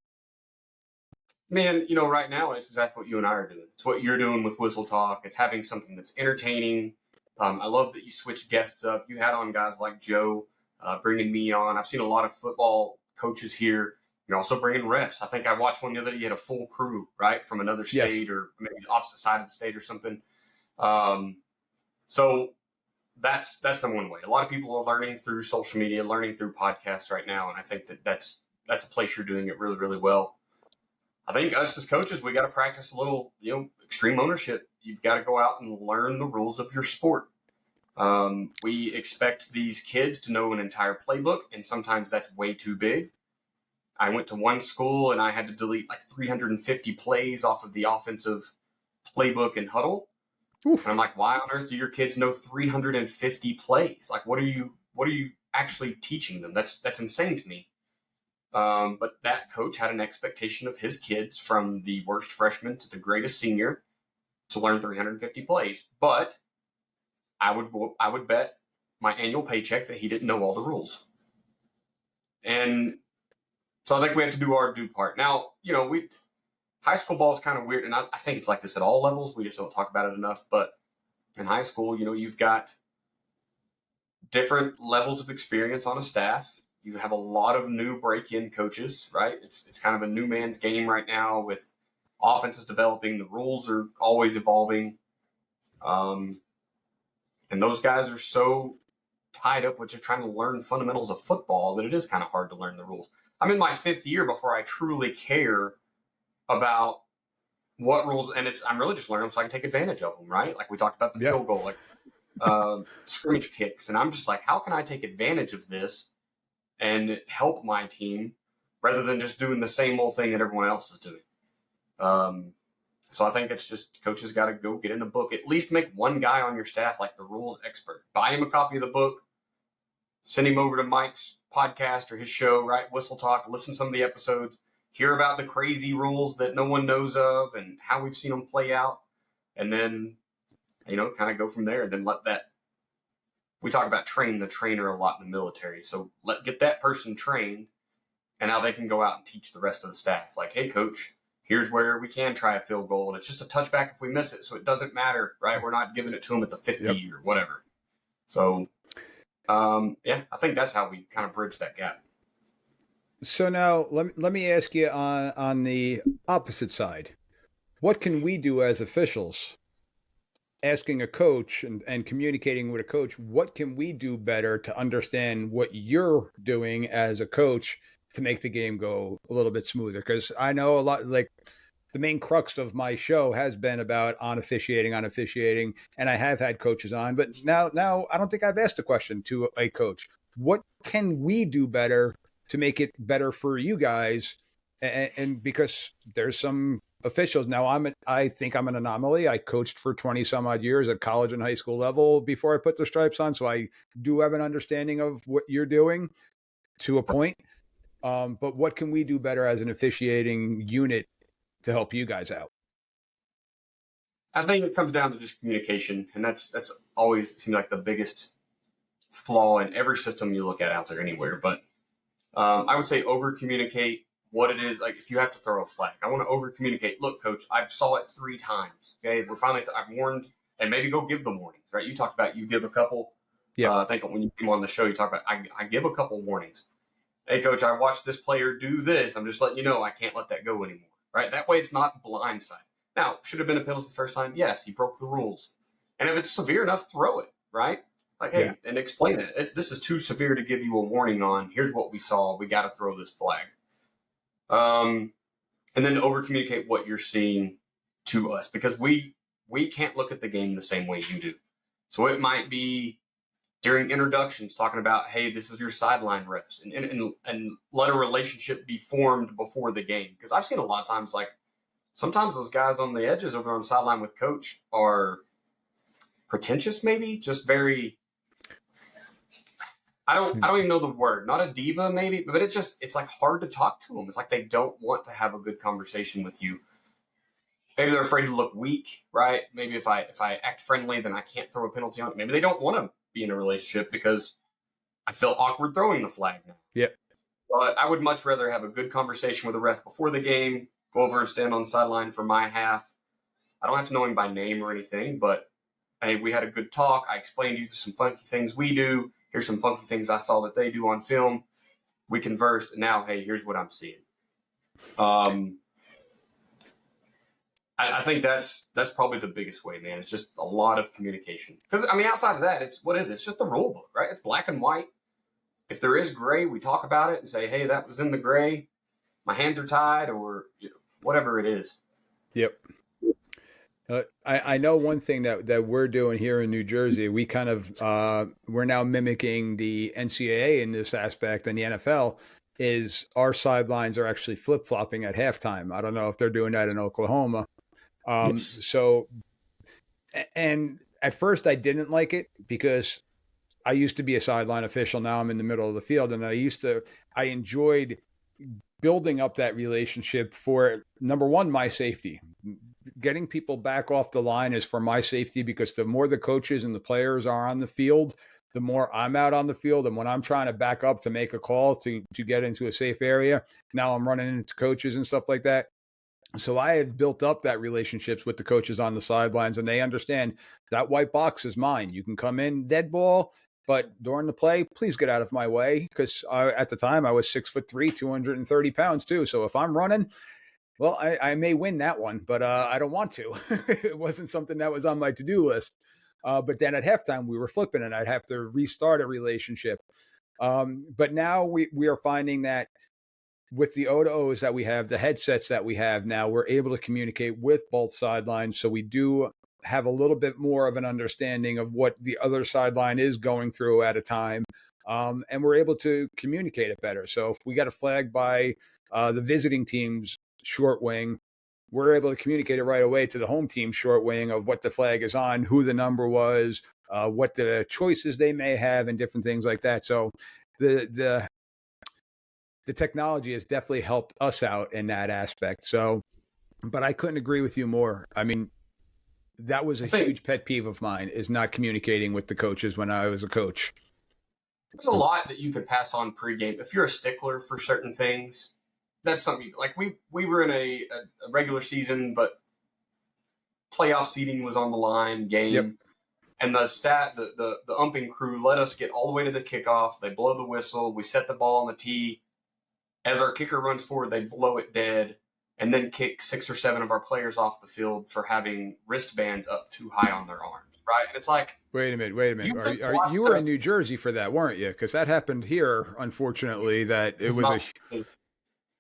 Man, right now it's exactly what you and I are doing. It's what you're doing with Whistle Talk. It's having something that's entertaining. I love that you switch guests up. You had on guys like Joe, bringing me on. I've seen a lot of football coaches here. You're also bringing refs. I think I watched one the other day. You had a full crew, right, from another Yes. state or maybe the opposite side of the state or something. Um, so that's number one way. A lot of people are learning through social media, learning through podcasts right now, and I think that's a place you're doing it really, really well. I think us as coaches, we got to practice a little, extreme ownership. You've got to go out and learn the rules of your sport. We expect these kids to know an entire playbook, and sometimes that's way too big. I went to one school and I had to delete like 350 plays off of the offensive playbook and huddle. Oof. And I'm like, why on earth do your kids know 350 plays? Like, what are you actually teaching them? That's insane to me. But that coach had an expectation of his kids from the worst freshman to the greatest senior to learn 350 plays. But I would bet my annual paycheck that he didn't know all the rules. And so I think we have to do our due part. Now, we high school ball is kind of weird, and I think it's like this at all levels. We just don't talk about it enough. But in high school, you've got different levels of experience on a staff. You have a lot of new break-in coaches, right? It's kind of a new man's game right now with offenses developing. The rules are always evolving, and those guys are so tied up with just trying to learn fundamentals of football that it is kind of hard to learn the rules. I'm in my 5th year before I truly care about what rules, and I'm really just learning them so I can take advantage of them, right? Like we talked about the Yeah. field goal, like scrimmage kicks, and I'm just like, how can I take advantage of this and help my team rather than just doing the same old thing that everyone else is doing. So I think it's just coaches got to go get in a book. At least make one guy on your staff like the rules expert. Buy him a copy of the book. Send him over to Mike's podcast or his show, right? Whistle Talk. Listen to some of the episodes. Hear about the crazy rules that no one knows of and how we've seen them play out. And then, kind of go from there. And then let that. We talk about train the trainer a lot in the military. So get that person trained, and now they can go out and teach the rest of the staff. Like, hey, coach, here's where we can try a field goal, and it's just a touchback if we miss it, so it doesn't matter, right? We're not giving it to them at the 50 Yep. or whatever. So, I think that's how we kind of bridge that gap. So now let me ask you on the opposite side. What can we do as officials? Asking a coach and communicating with a coach, what can we do better to understand what you're doing as a coach to make the game go a little bit smoother? Because I know a lot, like the main crux of my show has been about on officiating, and I have had coaches on, but now I don't think I've asked a question to a coach. What can we do better to make it better for you guys? And because there's some officials now, I think I'm an anomaly. I coached for 20 some odd years at college and high school level before I put the stripes on, so I do have an understanding of what you're doing to a point. But what can we do better as an officiating unit to help you guys out? I think it comes down to just communication, and that's always seemed like the biggest flaw in every system you look at out there anywhere. But I would say over communicate what it is. Like if you have to throw a flag, I want to over communicate. Look, coach, I've saw it 3 times. Okay, we're finally. I've warned, and maybe go give the warnings. Right? You talked about you give a couple. Yeah. I think when you came on the show, you talked about I give a couple warnings. Hey, coach, I watched this player do this. I'm just letting you know I can't let that go anymore. Right? That way, it's not blindside. Now, should have been a penalty the first time. Yes, he broke the rules, and if it's severe enough, throw it. Right? Like, hey, Yeah. and explain it. This is too severe to give you a warning on. Here's what we saw. We got to throw this flag. And then over communicate what you're seeing to us because we can't look at the game the same way you do. So it might be during introductions talking about, hey, this is your sideline reps and let a relationship be formed before the game. Because I've seen a lot of times, like sometimes those guys on the edges over on the sideline with coach are pretentious, maybe just very, I don't even know the word. Not a diva, maybe, but it's like hard to talk to them. It's like they don't want to have a good conversation with you. Maybe they're afraid to look weak, right? Maybe if I act friendly, then I can't throw a penalty on it. Maybe they don't want to be in a relationship because I feel awkward throwing the flag now. Yep. But I would much rather have a good conversation with the ref before the game, go over and stand on the sideline for my half. I don't have to know him by name or anything, but hey, we had a good talk. I explained to you some funky things we do. Here's some funky things I saw that they do on film. We conversed, and now, hey, here's what I'm seeing. I think that's probably the biggest way, man. It's just a lot of communication. Because, I mean, outside of that, what is it? It's just the rule book, right? It's black and white. If there is gray, we talk about it and say, hey, that was in the gray. My hands are tied, or whatever it is. Yep. I know one thing that we're doing here in New Jersey. We kind of we're now mimicking the NCAA in this aspect, and the NFL is our sidelines are actually flip flopping at halftime. I don't know if they're doing that in Oklahoma. Yes. So, and at first I didn't like it because I used to be a sideline official. Now I'm in the middle of the field, and I enjoyed building up that relationship for, number one, my safety. Getting people back off the line is for my safety, because the more the coaches and the players are on the field, the more I'm out on the field. And when I'm trying to back up to make a call to get into a safe area, now I'm running into coaches and stuff like that. So I have built up that relationships with the coaches on the sidelines, and they understand that white box is mine. You can come in dead ball, but during the play, please get out of my way, because at the time I was 6'3", 230 pounds too. So if I'm running, well, I may win that one, but I don't want to. It wasn't something that was on my to-do list. But then at halftime, we were flipping, and I'd have to restart a relationship. But now we are finding that with the O2Os that we have, the headsets that we have now, we're able to communicate with both sidelines. So we do have a little bit more of an understanding of what the other sideline is going through at a time. And we're able to communicate it better. So if we got a flag by the visiting team's short wing, we're able to communicate it right away to the home team short wing of what the flag is on, who the number was, what the choices they may have, and different things like that. So the technology has definitely helped us out in that aspect. So, but I couldn't agree with you more. I mean, that was a huge pet peeve of mine, is not communicating with the coaches when I was a coach. There's a lot that you could pass on pregame. If you're a stickler for certain things, that's something like we were in a regular season, but playoff seeding was on the line game. Yep. And the umping crew let us get all the way to the kickoff. They blow the whistle. We set the ball on the tee. As our kicker runs forward, they blow it dead and then kick 6 or 7 of our players off the field for having wristbands up too high on their arms, right? And it's like, wait a minute. You were in New Jersey for that, weren't you? Because that happened here, unfortunately. That it was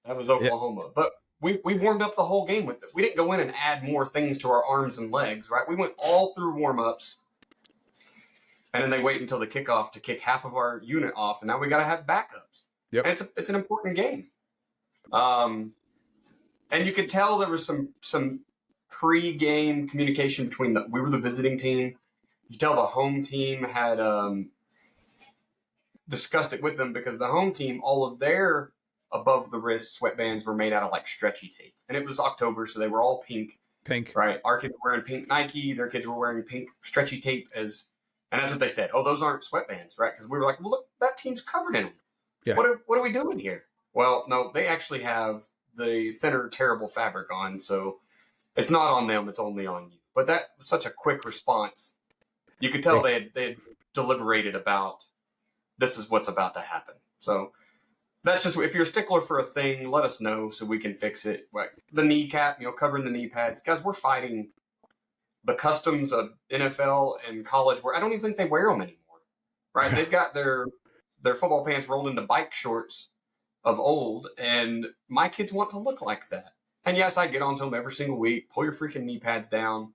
that was Oklahoma. Yeah. But we warmed up the whole game with it. We didn't go in and add more things to our arms and legs, right? We went all through warm-ups. And then they wait until the kickoff to kick half of our unit off, and now we got to have backups. Yep. And it's an important game. And you could tell there was some pre-game communication between we were the visiting team. You tell the home team had discussed it with them, because the home team, all of their above the wrist sweatbands were made out of like stretchy tape, and it was October, so they were all pink. Right. Our kids were wearing pink Nike. Their kids were wearing pink stretchy tape and that's what they said. Oh, those aren't sweatbands, right? Because we were like, well, look, that team's covered in them. Yeah. What are we doing here? Well, no, they actually have the thinner, terrible fabric on, so it's not on them. It's only on you. But that was such a quick response. You could tell they had deliberated about, this is what's about to happen. So that's just, if you're a stickler for a thing, let us know so we can fix it. Like the kneecap, covering the knee pads. Guys, we're fighting the customs of NFL and college, where I don't even think they wear them anymore, right? They've got their football pants rolled into bike shorts of old, and my kids want to look like that. And yes, I get on to them every single week, pull your freaking knee pads down.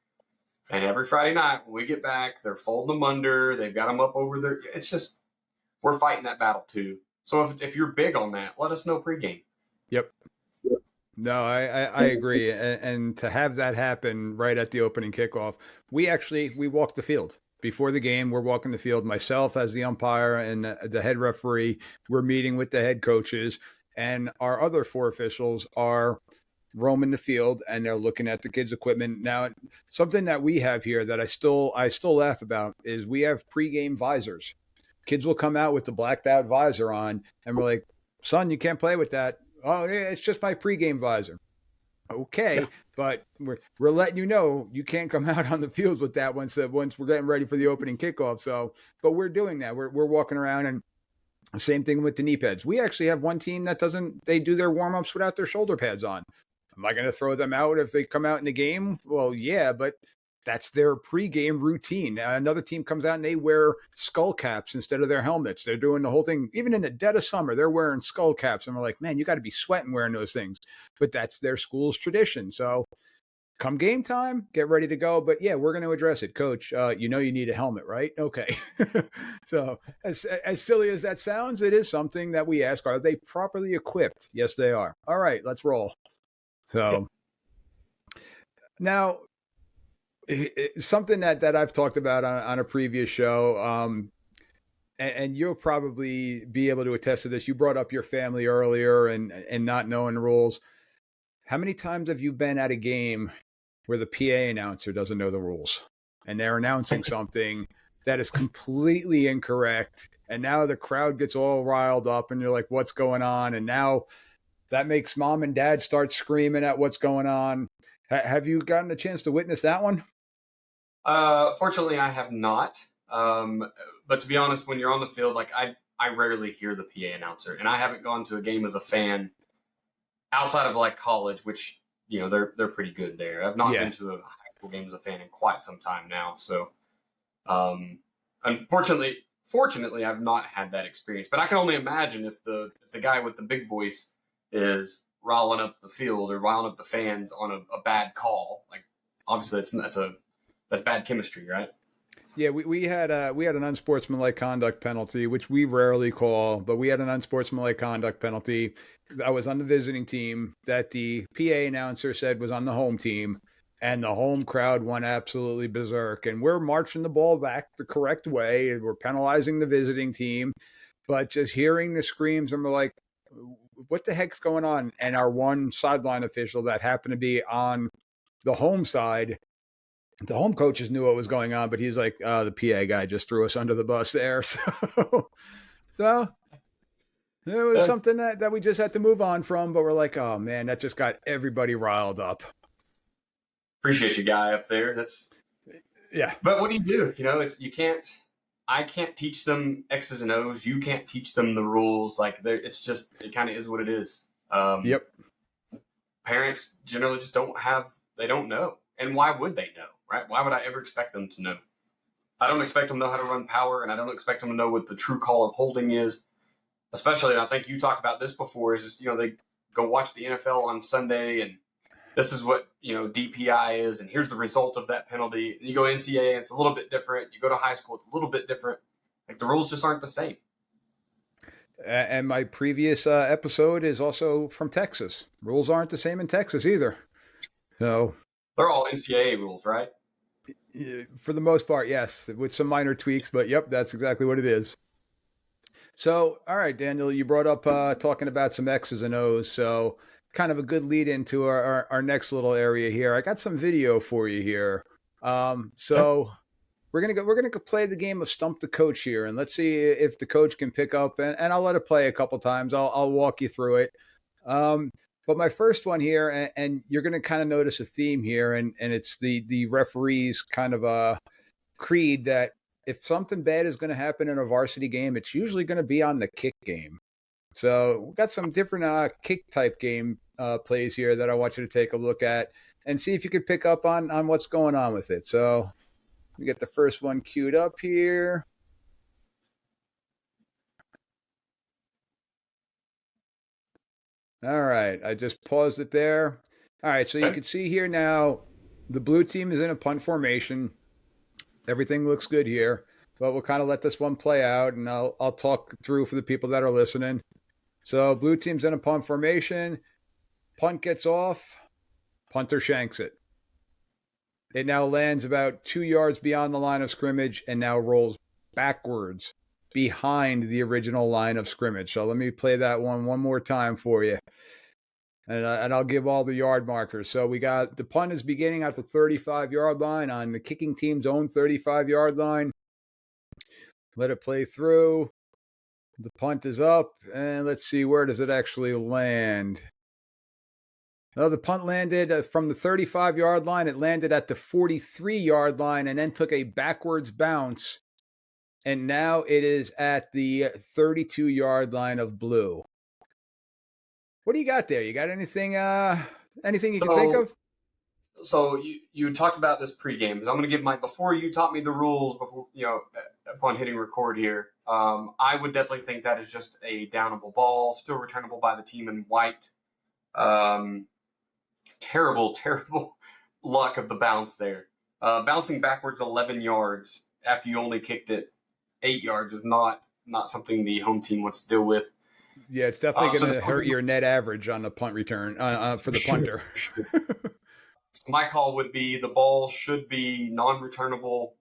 And every Friday night when we get back, they're folding them under, they've got them up over their, it's just, we're fighting that battle too. So if you're big on that, let us know pregame. Yep. No, I agree. And to have that happen right at the opening kickoff, we walked the field, before the game, we're walking the field, myself as the umpire and the head referee. We're meeting with the head coaches, and our other 4 officials are roaming the field and they're looking at the kids' equipment. Now, something that we have here that I still laugh about is we have pregame visors. Kids will come out with the blacked out visor on, and we're like, "Son, you can't play with that." "Oh, yeah, it's just my pregame visor." Yeah. Okay, but we're letting you know you can't come out on the field with that once we're getting ready for the opening kickoff. So, but we're doing that. We're walking around, and same thing with the knee pads. We actually have one team that doesn't. They do their warm ups without their shoulder pads on. Am I going to throw them out if they come out in the game? Well, yeah, but that's their pregame routine. Another team comes out and they wear skull caps instead of their helmets. They're doing the whole thing. Even in the dead of summer, they're wearing skull caps. And we're like, man, you got to be sweating wearing those things. But that's their school's tradition. So come game time, get ready to go. But yeah, we're going to address it. Coach, you know you need a helmet, right? Okay. So as silly as that sounds, it is something that we ask. Are they properly equipped? Yes, they are. All right, let's roll. So now, something that I've talked about on a previous show, and you'll probably be able to attest to this. You brought up your family earlier and not knowing the rules. How many times have you been at a game where the PA announcer doesn't know the rules and they're announcing something that is completely incorrect, and now the crowd gets all riled up, and you're like, "What's going on?" And now that makes mom and dad start screaming at what's going on. Have you gotten a chance to witness that one? Fortunately, I have not. But to be honest, when you're on the field, like I rarely hear the PA announcer, and I haven't gone to a game as a fan outside of like college, which they're pretty good there. I've not Yeah. been to a high school game as a fan in quite some time now, so um, fortunately, I've not had that experience. But I can only imagine if the guy with the big voice is riling up the field or riling up the fans on a bad call. Like obviously, that's bad chemistry, right? Yeah, we had an unsportsmanlike conduct penalty, which we rarely call, but we had an unsportsmanlike conduct penalty. I was on the visiting team that the PA announcer said was on the home team, and the home crowd went absolutely berserk. And we're marching the ball back the correct way, and we're penalizing the visiting team, but just hearing the screams, and we're like, "What the heck's going on?" And our one sideline official that happened to be on the home side, the home coaches knew what was going on, but he's like, "Oh, the PA guy just threw us under the bus there." So it was Uh, something that we just had to move on from, but we're like, "Oh man, that just got everybody riled up." Appreciate you, guy up there. That's Yeah. But what do you do? It's you can't. I can't teach them X's and O's. You can't teach them the rules. Like it's just it kind of is what it is. Um, Yep. Parents generally just don't have. They don't know, and why would they know? Right? Why would I ever expect them to know? I don't expect them to know how to run power, and I don't expect them to know what the true call of holding is. Especially, and I think you talked about this before. Is just they go watch the NFL on Sunday, and this is what DPI is, and here's the result of that penalty. And you go NCAA, and it's a little bit different. You go to high school, it's a little bit different. Like the rules just aren't the same. And my previous episode is also from Texas. Rules aren't the same in Texas either. So They're all NCAA rules, right? for the most part, yes, with some minor tweaks, but yep, that's exactly what it is. So, all right, Daniel, you brought up talking about some X's and O's. So, kind of a good lead into our next little area here. I got some video for you here. Okay. So we're gonna play the game of Stump the Coach here, and let's see if the coach can pick up. And I'll let it play a couple times. I'll walk you through it. Um, but my first one here, and you're gonna kind of notice a theme here, and it's the referees kind of creed that if something bad is going to happen in a varsity game, it's usually going to be on the kick game. So we've got some different kick type game plays here that I want you to take a look at and see if you could pick up on what's going on with it. So we get the first one queued up here. All right, I just paused it there. All right, so you Okay. can see here now the blue team is in a punt formation. Everything looks good here, but we'll kind of let this one play out, and I'll talk through for the people that are listening. So blue team's in a punt formation. Punt gets off. Punter shanks it. It now lands about 2 yards beyond the line of scrimmage and now rolls backwards behind the original line of scrimmage. So let me play that one more time for you. And I'll give all the yard markers. So we got the punt is beginning at the 35-yard line on the kicking team's own 35-yard line. Let it play through. The punt is up, and let's see, where does it actually land? Well, the punt landed from the 35-yard line. It landed at the 43-yard line and then took a backwards bounce. And now it is at the 32-yard line of blue. What do you got there? You got anything you can think of? So you talked about this pregame. I'm going to give before you taught me the rules before upon hitting record here. I would definitely think that is just a downable ball, still returnable by the team in white. Terrible luck of the bounce there. Bouncing backwards 11 yards after you only kicked it 8 yards is not something the home team wants to deal with. Yeah, it's definitely going to hurt your net average on the punt return for the punter. My call would be the ball should be non-progressible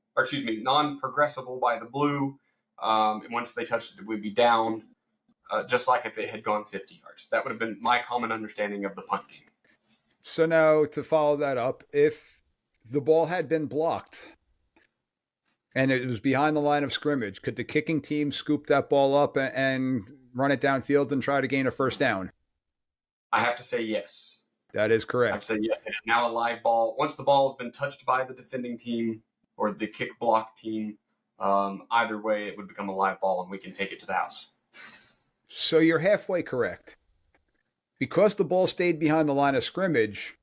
by the blue. And once they touched it, it would be down, just like if it had gone 50 yards. That would have been my common understanding of the punt game. So now to follow that up, if the ball had been blocked and it was behind the line of scrimmage, could the kicking team scoop that ball up and run it downfield and try to gain a first down? I have to say yes. That is correct. I have to say yes. It is now a live ball. Once the ball has been touched by the defending team or the kick block team, either way, it would become a live ball and we can take it to the house. So you're halfway correct. Because the ball stayed behind the line of scrimmage,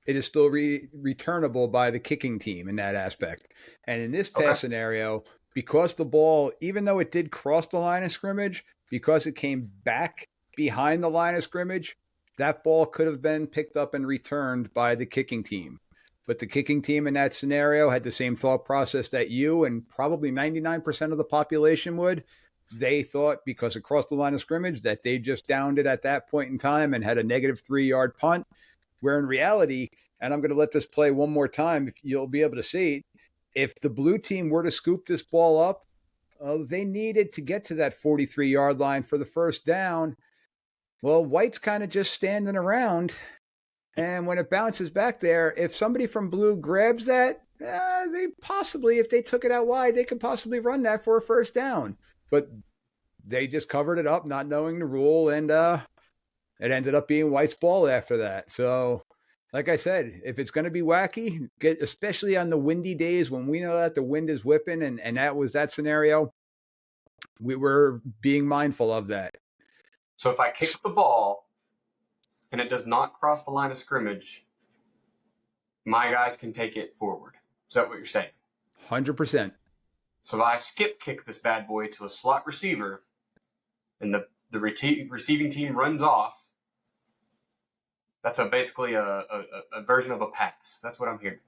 it is still returnable by the kicking team in that aspect. And in this pass scenario, because the ball, even though it did cross the line of scrimmage, because it came back behind the line of scrimmage, that ball could have been picked up and returned by the kicking team. But the kicking team in that scenario had the same thought process that you and probably 99% of the population would. They thought because it crossed the line of scrimmage that they just downed it at that point in time and had a negative 3-yard punt, where in reality, and I'm going to let this play one more time if you'll be able to see it, if the blue team were to scoop this ball up, they needed to get to that 43-yard line for the first down. Well, white's kind of just standing around, and when it bounces back there, if somebody from blue grabs that, they possibly, if they took it out wide, they could possibly run that for a first down. But they just covered it up, not knowing the rule, and it ended up being white's ball after that. So, like I said, if it's going to be wacky, especially on the windy days when we know that the wind is whipping, and that was that scenario, we were being mindful of that. So if I kick the ball and it does not cross the line of scrimmage, my guys can take it forward. Is that what you're saying? 100%. So if I skip kick this bad boy to a slot receiver and the receiving team runs off, that's basically a version of a pass. That's what I'm hearing.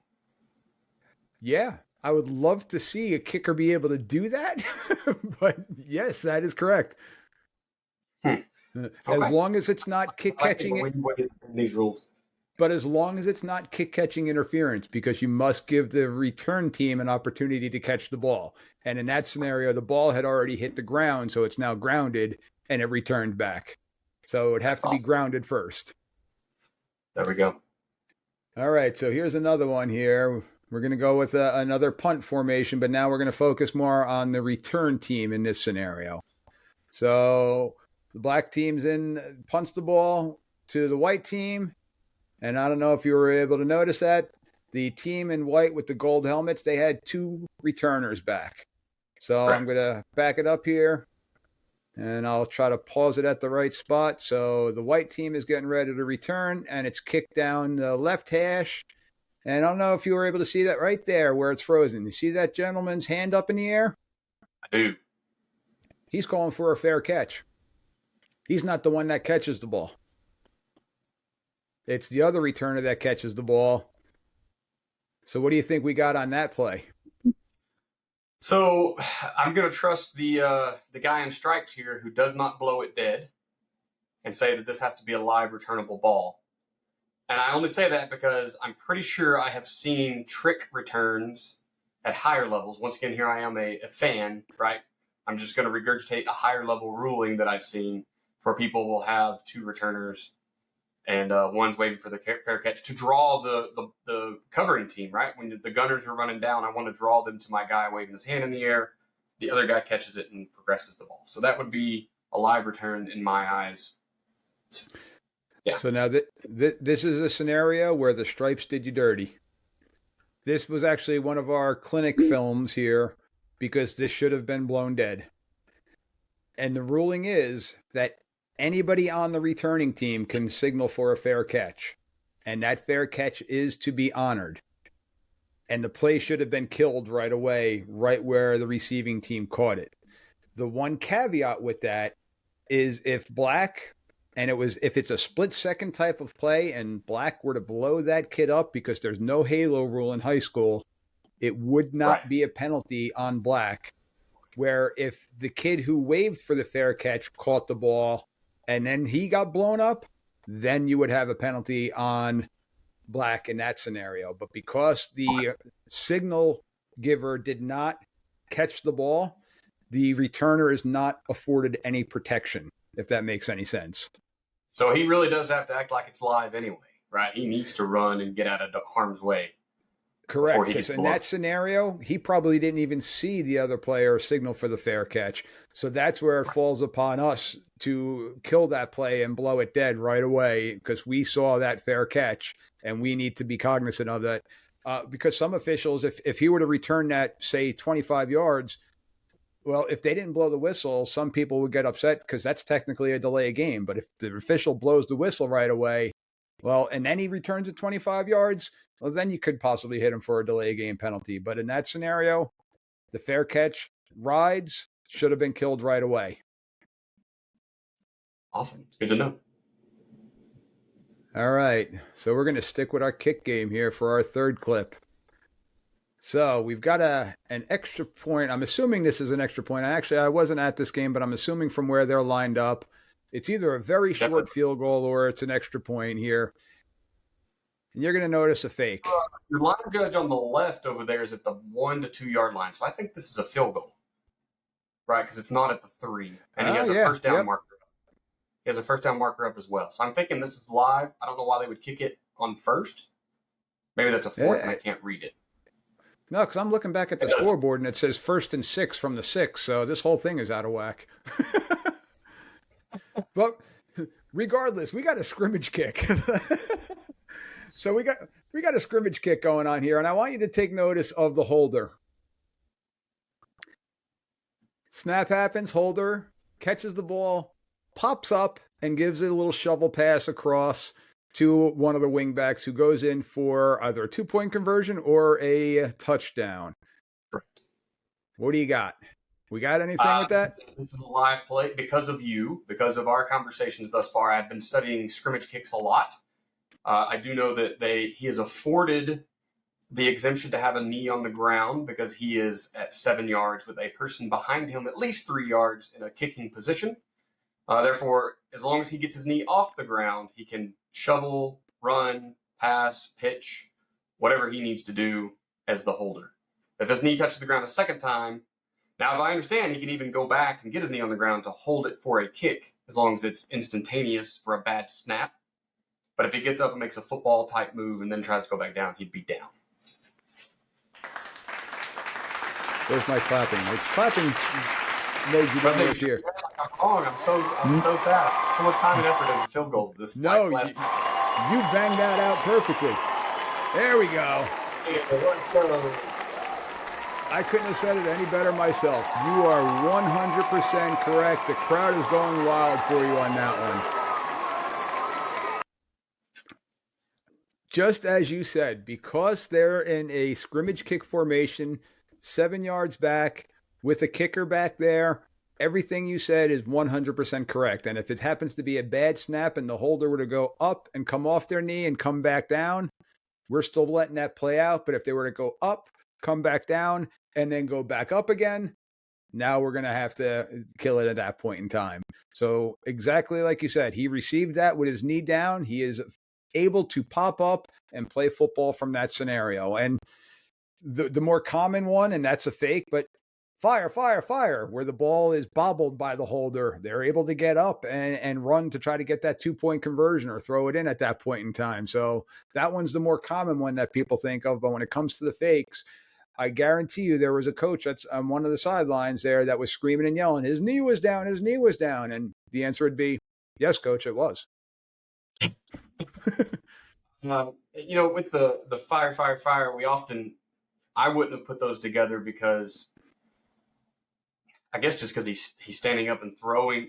Yeah, I would love to see a kicker be able to do that. But yes, that is correct. As long as it's not kick catching these rules. But as long as it's not kick catching interference, because you must give the return team an opportunity to catch the ball. And in that scenario, the ball had already hit the ground, so it's now grounded and it returned back. So it would have to be grounded first. There we go. All right, so here's another one here. We're going to go with another punt formation, but now we're going to focus more on the return team in this scenario. So the black team's punts the ball to the white team. And I don't know if you were able to notice that. The team in white with the gold helmets, they had 2 returners back. So I'm going to back it up here, and I'll try to pause it at the right spot. So the white team is getting ready to return, and it's kicked down the left hash. And I don't know if you were able to see that right there where it's frozen. You see that gentleman's hand up in the air? I do. He's calling for a fair catch. He's not the one that catches the ball. It's the other returner that catches the ball. So what do you think we got on that play? So I'm going to trust the guy in stripes here who does not blow it dead and say that this has to be a live returnable ball. And I only say that because I'm pretty sure I have seen trick returns at higher levels. Once again, here I am a fan, right? I'm just going to regurgitate a higher level ruling that I've seen where people will have two returners and one's waiting for the fair catch to draw the covering team, right? When the gunners are running down, I want to draw them to my guy waving his hand in the air. The other guy catches it and progresses the ball. So that would be a live return in my eyes. Yeah. So now this is a scenario where the stripes did you dirty. This was actually one of our clinic films here because this should have been blown dead. And the ruling is that anybody on the returning team can signal for a fair catch. And that fair catch is to be honored. And the play should have been killed right away, right where the receiving team caught it. The one caveat with that is if it's a split second type of play and black were to blow that kid up because there's no halo rule in high school, it would not be a penalty on black. Where if the kid who waved for the fair catch caught the ball and then he got blown up, then you would have a penalty on black in that scenario. But because the signal giver did not catch the ball, the returner is not afforded any protection, if that makes any sense. So he really does have to act like it's live anyway, right? He needs to run and get out of harm's way. Correct, because in that scenario, he probably didn't even see the other player signal for the fair catch. So that's where it falls upon us to kill that play and blow it dead right away because we saw that fair catch and we need to be cognizant of that. Because some officials, if he were to return that, say, 25 yards, well, if they didn't blow the whistle, some people would get upset because that's technically a delay of game. But if the official blows the whistle right away, well, and then he returns at 25 yards, well, then you could possibly hit him for a delay game penalty. But in that scenario, the fair catch rides should have been killed right away. Awesome. Good to know. All right. So we're going to stick with our kick game here for our third clip. So we've got an extra point. I'm assuming this is an extra point. I wasn't at this game, but I'm assuming from where they're lined up, it's either a very short field goal or it's an extra point here. And you're going to notice a fake. Your line judge on the left over there is at the 1 to 2 yard line. So I think this is a field goal, right? Because it's not at the 3. And he has a first down marker up. He has a first down marker up as well. So I'm thinking this is live. I don't know why they would kick it on first. Maybe that's a fourth and I can't read it. No, because I'm looking back at the scoreboard and it says 1st and 6 from the 6. So this whole thing is out of whack. But regardless, we got a scrimmage kick. So we got a scrimmage kick going on here, and I want you to take notice of the holder. Snap happens, holder catches the ball, pops up, and gives it a little shovel pass across to one of the wingbacks who goes in for either a 2-point conversion or a touchdown. Correct. What do you got? We got anything with that? This is a live play because of you, because of our conversations thus far. I've been studying scrimmage kicks a lot. I do know that he is afforded the exemption to have a knee on the ground because he is at 7 yards with a person behind him at least 3 yards in a kicking position. Therefore, as long as he gets his knee off the ground, he can shovel, run, pass, pitch, whatever he needs to do as the holder. If his knee touches the ground a second time, now if I understand, he can even go back and get his knee on the ground to hold it for a kick as long as it's instantaneous for a bad snap. But if he gets up and makes a football-type move and then tries to go back down, he'd be down. There's my clapping. My clapping made you don't work here. I'm wrong. I'm so sad. So much time and effort into field goals. This you banged that out perfectly. There we go. I couldn't have said it any better myself. You are 100% correct. The crowd is going wild for you on that one. Just as you said, because they're in a scrimmage kick formation, 7 yards back, with a kicker back there, everything you said is 100% correct. And if it happens to be a bad snap and the holder were to go up and come off their knee and come back down, we're still letting that play out. But if they were to go up, come back down, and then go back up again, now we're going to have to kill it at that point in time. So exactly like you said, he received that with his knee down. He is able to pop up and play football from that scenario. And the more common one, and that's a fake, but fire, fire, fire, where the ball is bobbled by the holder. They're able to get up and run to try to get that 2 point conversion or throw it in at that point in time. So that one's the more common one that people think of. But when it comes to the fakes, I guarantee you there was a coach that's on one of the sidelines there that was screaming and yelling, his knee was down, his knee was down. And the answer would be, yes, coach, it was. With the fire, fire, fire, I wouldn't have put those together because I guess just because he's standing up and throwing,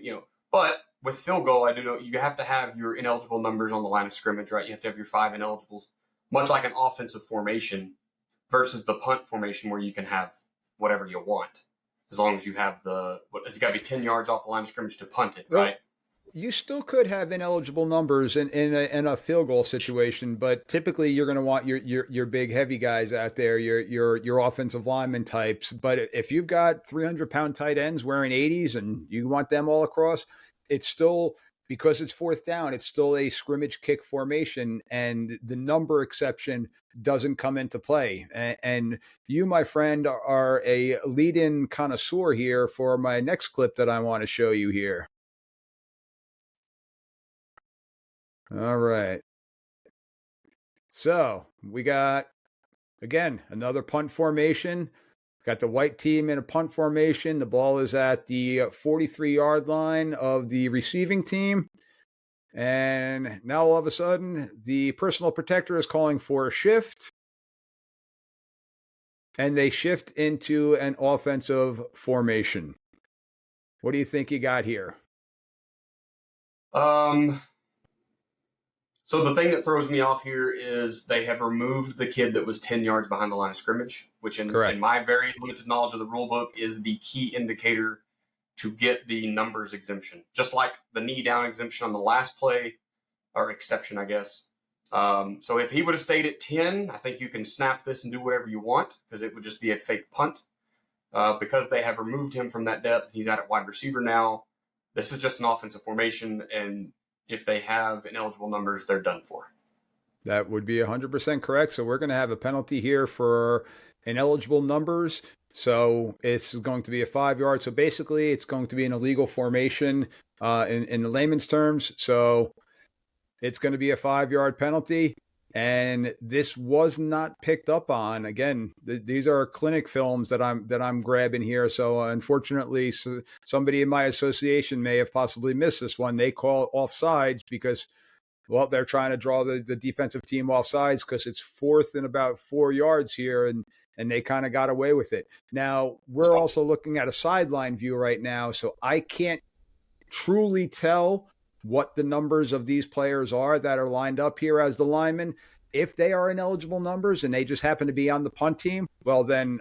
But with field goal, I do know you have to have your ineligible numbers on the line of scrimmage, right? You have to have your 5 ineligibles, much like an offensive formation versus the punt formation where you can have whatever you want as long as you have it's got to be 10 yards off the line of scrimmage to punt it, Well, right? you still could have ineligible numbers in a field goal situation, but typically you're going to want your big heavy guys out there, your offensive lineman types. But if you've got 300-pound tight ends wearing 80s and you want them all across, it's still, because it's fourth down, it's still a scrimmage kick formation, and the number exception doesn't come into play. And you, my friend, are a lead-in connoisseur here for my next clip that I want to show you here. All right. So we got, again, another punt formation. Got the white team in a punt formation. The ball is at the 43-yard line of the receiving team. And now all of a sudden, the personal protector is calling for a shift. And they shift into an offensive formation. What do you think you got here? So the thing that throws me off here is they have removed the kid that was 10 yards behind the line of scrimmage, which in my very limited knowledge of the rule book is the key indicator to get the numbers exemption. Just like the knee down exemption on the last play, or exception, I guess. So if he would have stayed at 10, I think you can snap this and do whatever you want because it would just be a fake punt. Because they have removed him from that depth, he's out at wide receiver now. This is just an offensive formation, and if they have ineligible numbers, they're done for. That would be 100% correct. So we're going to have a penalty here for ineligible numbers. So it's going to be a 5 yard. So basically, it's going to be an illegal formation in the layman's terms. So it's going to be a 5 yard penalty. And this was not picked up on. Again, these are clinic films that I'm grabbing here. So unfortunately, somebody in my association may have possibly missed this one. They call offsides because, well, they're trying to draw the defensive team off sides because it's fourth and about 4 yards here, and they kind of got away with it. Now, we're also looking at a sideline view right now, so I can't truly tell what the numbers of these players are that are lined up here as the linemen. If they are ineligible numbers and they just happen to be on the punt team, well, then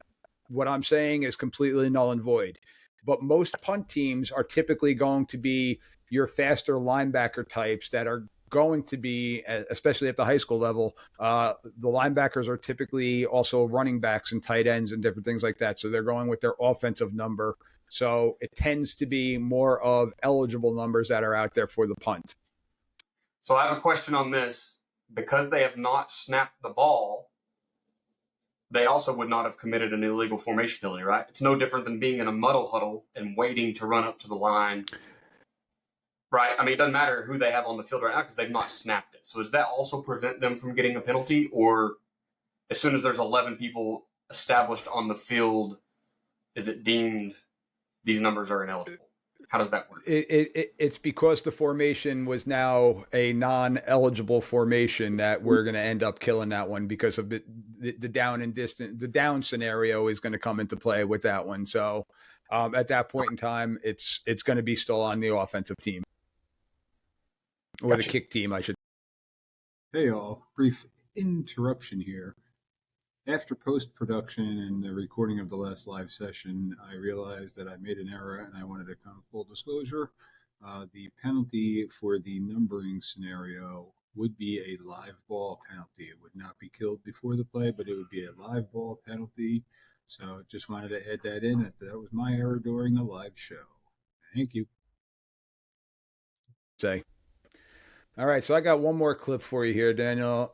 what I'm saying is completely null and void. But most punt teams are typically going to be your faster linebacker types that are going to be, especially at the high school level, the linebackers are typically also running backs and tight ends and different things like that. So they're going with their offensive number. So it tends to be more of eligible numbers that are out there for the punt. So I have a question on this. Because they have not snapped the ball, they also would not have committed an illegal formation penalty, right? It's no different than being in a muddle huddle and waiting to run up to the line. Right. I mean, it doesn't matter who they have on the field right now because they've not snapped it. So does that also prevent them from getting a penalty? Or as soon as there's 11 people established on the field, is it deemed these numbers are ineligible? How does that work? It's because the formation was now a non-eligible formation that we're going to end up killing that one because of the down and distance. The down scenario is going to come into play with that one. So at that point in time, it's going to be still on the offensive team. Or the kick team, I should. Hey all, brief interruption here. After post-production and the recording of the last live session, I realized that I made an error and I wanted to come full disclosure. The penalty for the numbering scenario would be a live ball penalty. It would not be killed before the play, but it would be a live ball penalty. So just wanted to add that in. That was my error during the live show. Thank you. Say. All right, so I got one more clip for you here, Daniel.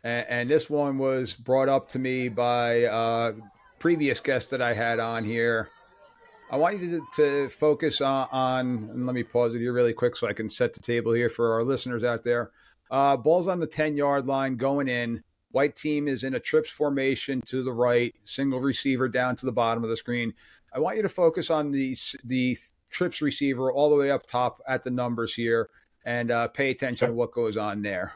And this one was brought up to me by previous guests that I had on here. I want you to focus on, and let me pause it here really quick so I can set the table here for our listeners out there. Ball's on the 10-yard line going in. White team is in a trips formation to the right, single receiver down to the bottom of the screen. I want you to focus on the trips receiver all the way up top at the numbers here and pay attention to what goes on there.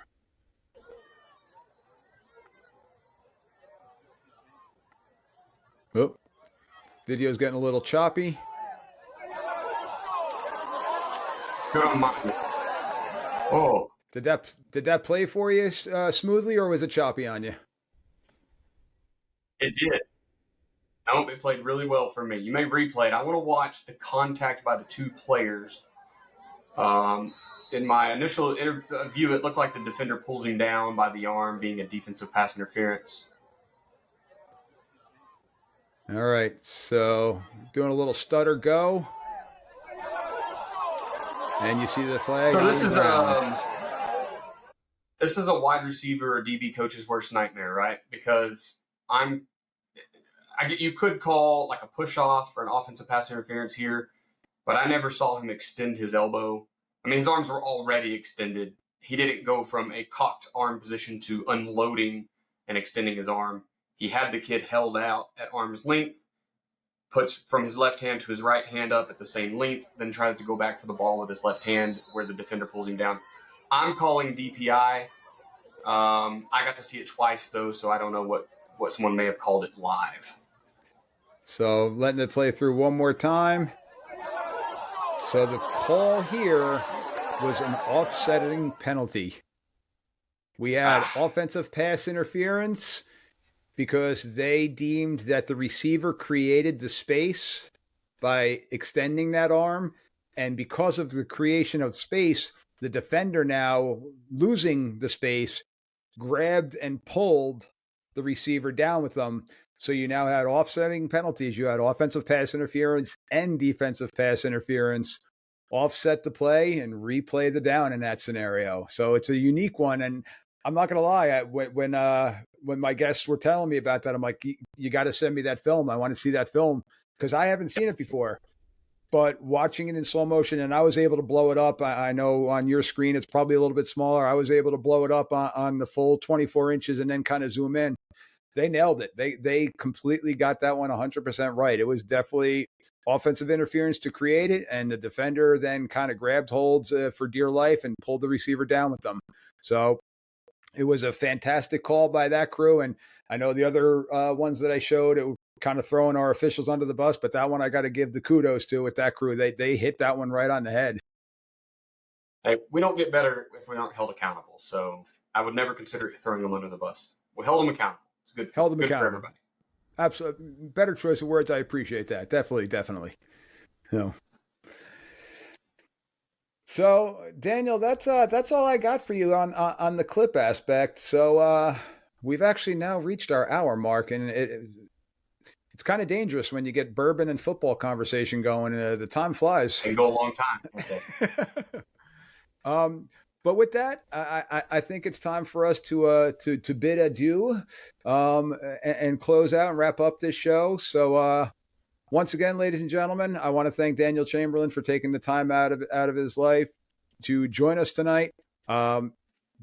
Oh, video's getting a little choppy. It's good on mine. Oh, Did that play for you smoothly, or was it choppy on you? it did. No, it played really well for me. You may replay it. I want to watch the contact by the two players. In my initial view, it looked like the defender pulls him down by the arm, being a defensive pass interference. All right, so doing a little stutter go. And you see the flag. So this is a wide receiver or DB coach's worst nightmare, right? Because you could call like a push off for an offensive pass interference here, but I never saw him extend his elbow. I mean, his arms were already extended. He didn't go from a cocked arm position to unloading and extending his arm. He had the kid held out at arm's length, puts from his left hand to his right hand up at the same length, then tries to go back for the ball with his left hand where the defender pulls him down. I'm calling DPI. I got to see it twice, though, so I don't know what someone may have called it live. So letting it play through one more time. So the call here was an offsetting penalty. We had offensive pass interference because they deemed that the receiver created the space by extending that arm. And because of the creation of space, the defender now losing the space grabbed and pulled the receiver down with them. So you now had offsetting penalties. You had offensive pass interference and defensive pass interference offset the play and replay the down in that scenario. So it's a unique one. And I'm not going to lie, when my guests were telling me about that, I'm like, you got to send me that film. I want to see that film because I haven't seen it before. But watching it in slow motion, and I was able to blow it up. I know on your screen it's probably a little bit smaller. I was able to blow it up on the full 24 inches and then kind of zoom in. They nailed it. They completely got that one 100% right. It was definitely offensive interference to create it, and the defender then kind of grabbed holds for dear life and pulled the receiver down with them. So it was a fantastic call by that crew. And I know the other ones that I showed, it was kind of throwing our officials under the bus, but that one I got to give the kudos to with that crew. They hit that one right on the head. Hey, we don't get better if we aren't held accountable. So I would never consider throwing them under the bus. We held them accountable. It's good. Held them good accountable. For everybody. Absolutely. Better choice of words. I appreciate that. Definitely. So Daniel, that's all I got for you on the clip aspect. So we've actually now reached our hour mark, and it's kind of dangerous when you get bourbon and football conversation going. The time flies. It can go a long time. Okay. But with that, I think it's time for us to bid adieu and close out and wrap up this show. So once again, ladies and gentlemen, I want to thank Daniel Chamberlain for taking the time out of his life to join us tonight.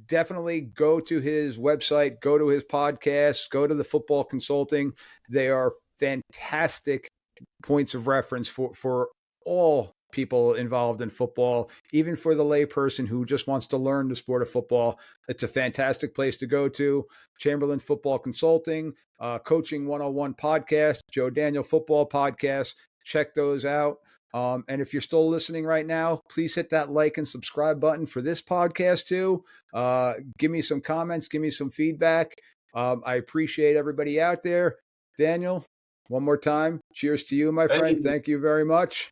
Definitely go to his website, go to his podcast, go to the Football Consulting. They are fantastic points of reference for all people involved in football, even for the layperson who just wants to learn the sport of football. It's a fantastic place to go to. Chamberlain Football Consulting, Coaching 101 podcast, Joe Daniel Football podcast. Check those out. And if you're still listening right now, please hit that like and subscribe button for this podcast too. Give me some comments, give me some feedback. I appreciate everybody out there. Daniel, one more time, cheers to you, my friend. Thank you very much.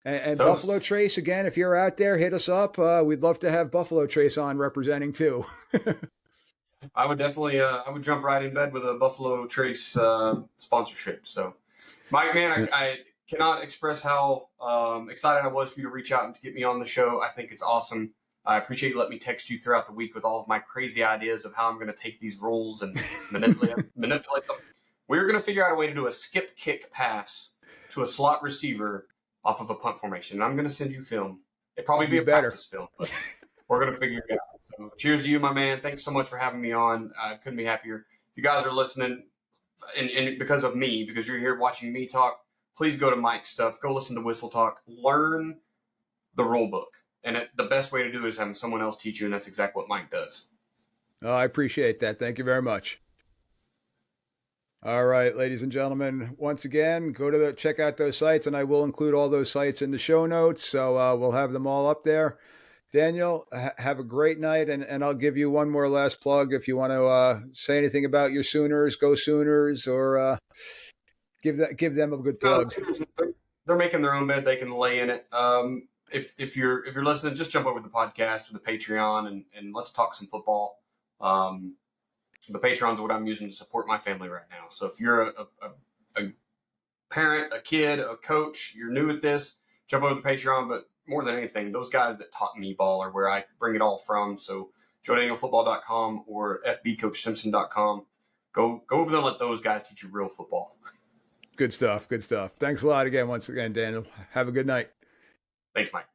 And Buffalo Trace, again, if you're out there, hit us up. We'd love to have Buffalo Trace on representing too. I would definitely, I would jump right in bed with a Buffalo Trace sponsorship. So, Mike, man, I cannot express how excited I was for you to reach out and to get me on the show. I think it's awesome. I appreciate you letting me text you throughout the week with all of my crazy ideas of how I'm going to take these rules and manipulate them. We're going to figure out a way to do a skip kick pass to a slot receiver off of a punt formation. And I'm going to send you film. It'd probably be a practice film, but we're going to figure it out. So cheers to you, my man. Thanks so much for having me on. I couldn't be happier. If you guys are listening, and because of me, because you're here watching me talk, please go to Mike's stuff. Go listen to Whistle Talk. Learn the rule book. And the best way to do it is having someone else teach you, and that's exactly what Mike does. Oh, I appreciate that. Thank you very much. All right, ladies and gentlemen, once again, check out those sites, and I will include all those sites in the show notes, so we'll have them all up there. Daniel, have a great night, and I'll give you one more last plug if you want to say anything about your Sooners, go Sooners, or give them a good plug. They're making their own bed; they can lay in it. If you're listening, just jump over to the podcast or the Patreon and let's talk some football. The Patreon's what I'm using to support my family right now. So if you're a parent, a kid, a coach, you're new at this, jump over to the Patreon. But more than anything, those guys that taught me ball are where I bring it all from. So JoeDanielFootball.com or FBCoachSimpson.com. Go over there and let those guys teach you real football. Good stuff. Good stuff. Thanks a lot once again, Daniel. Have a good night. Thanks, Mike.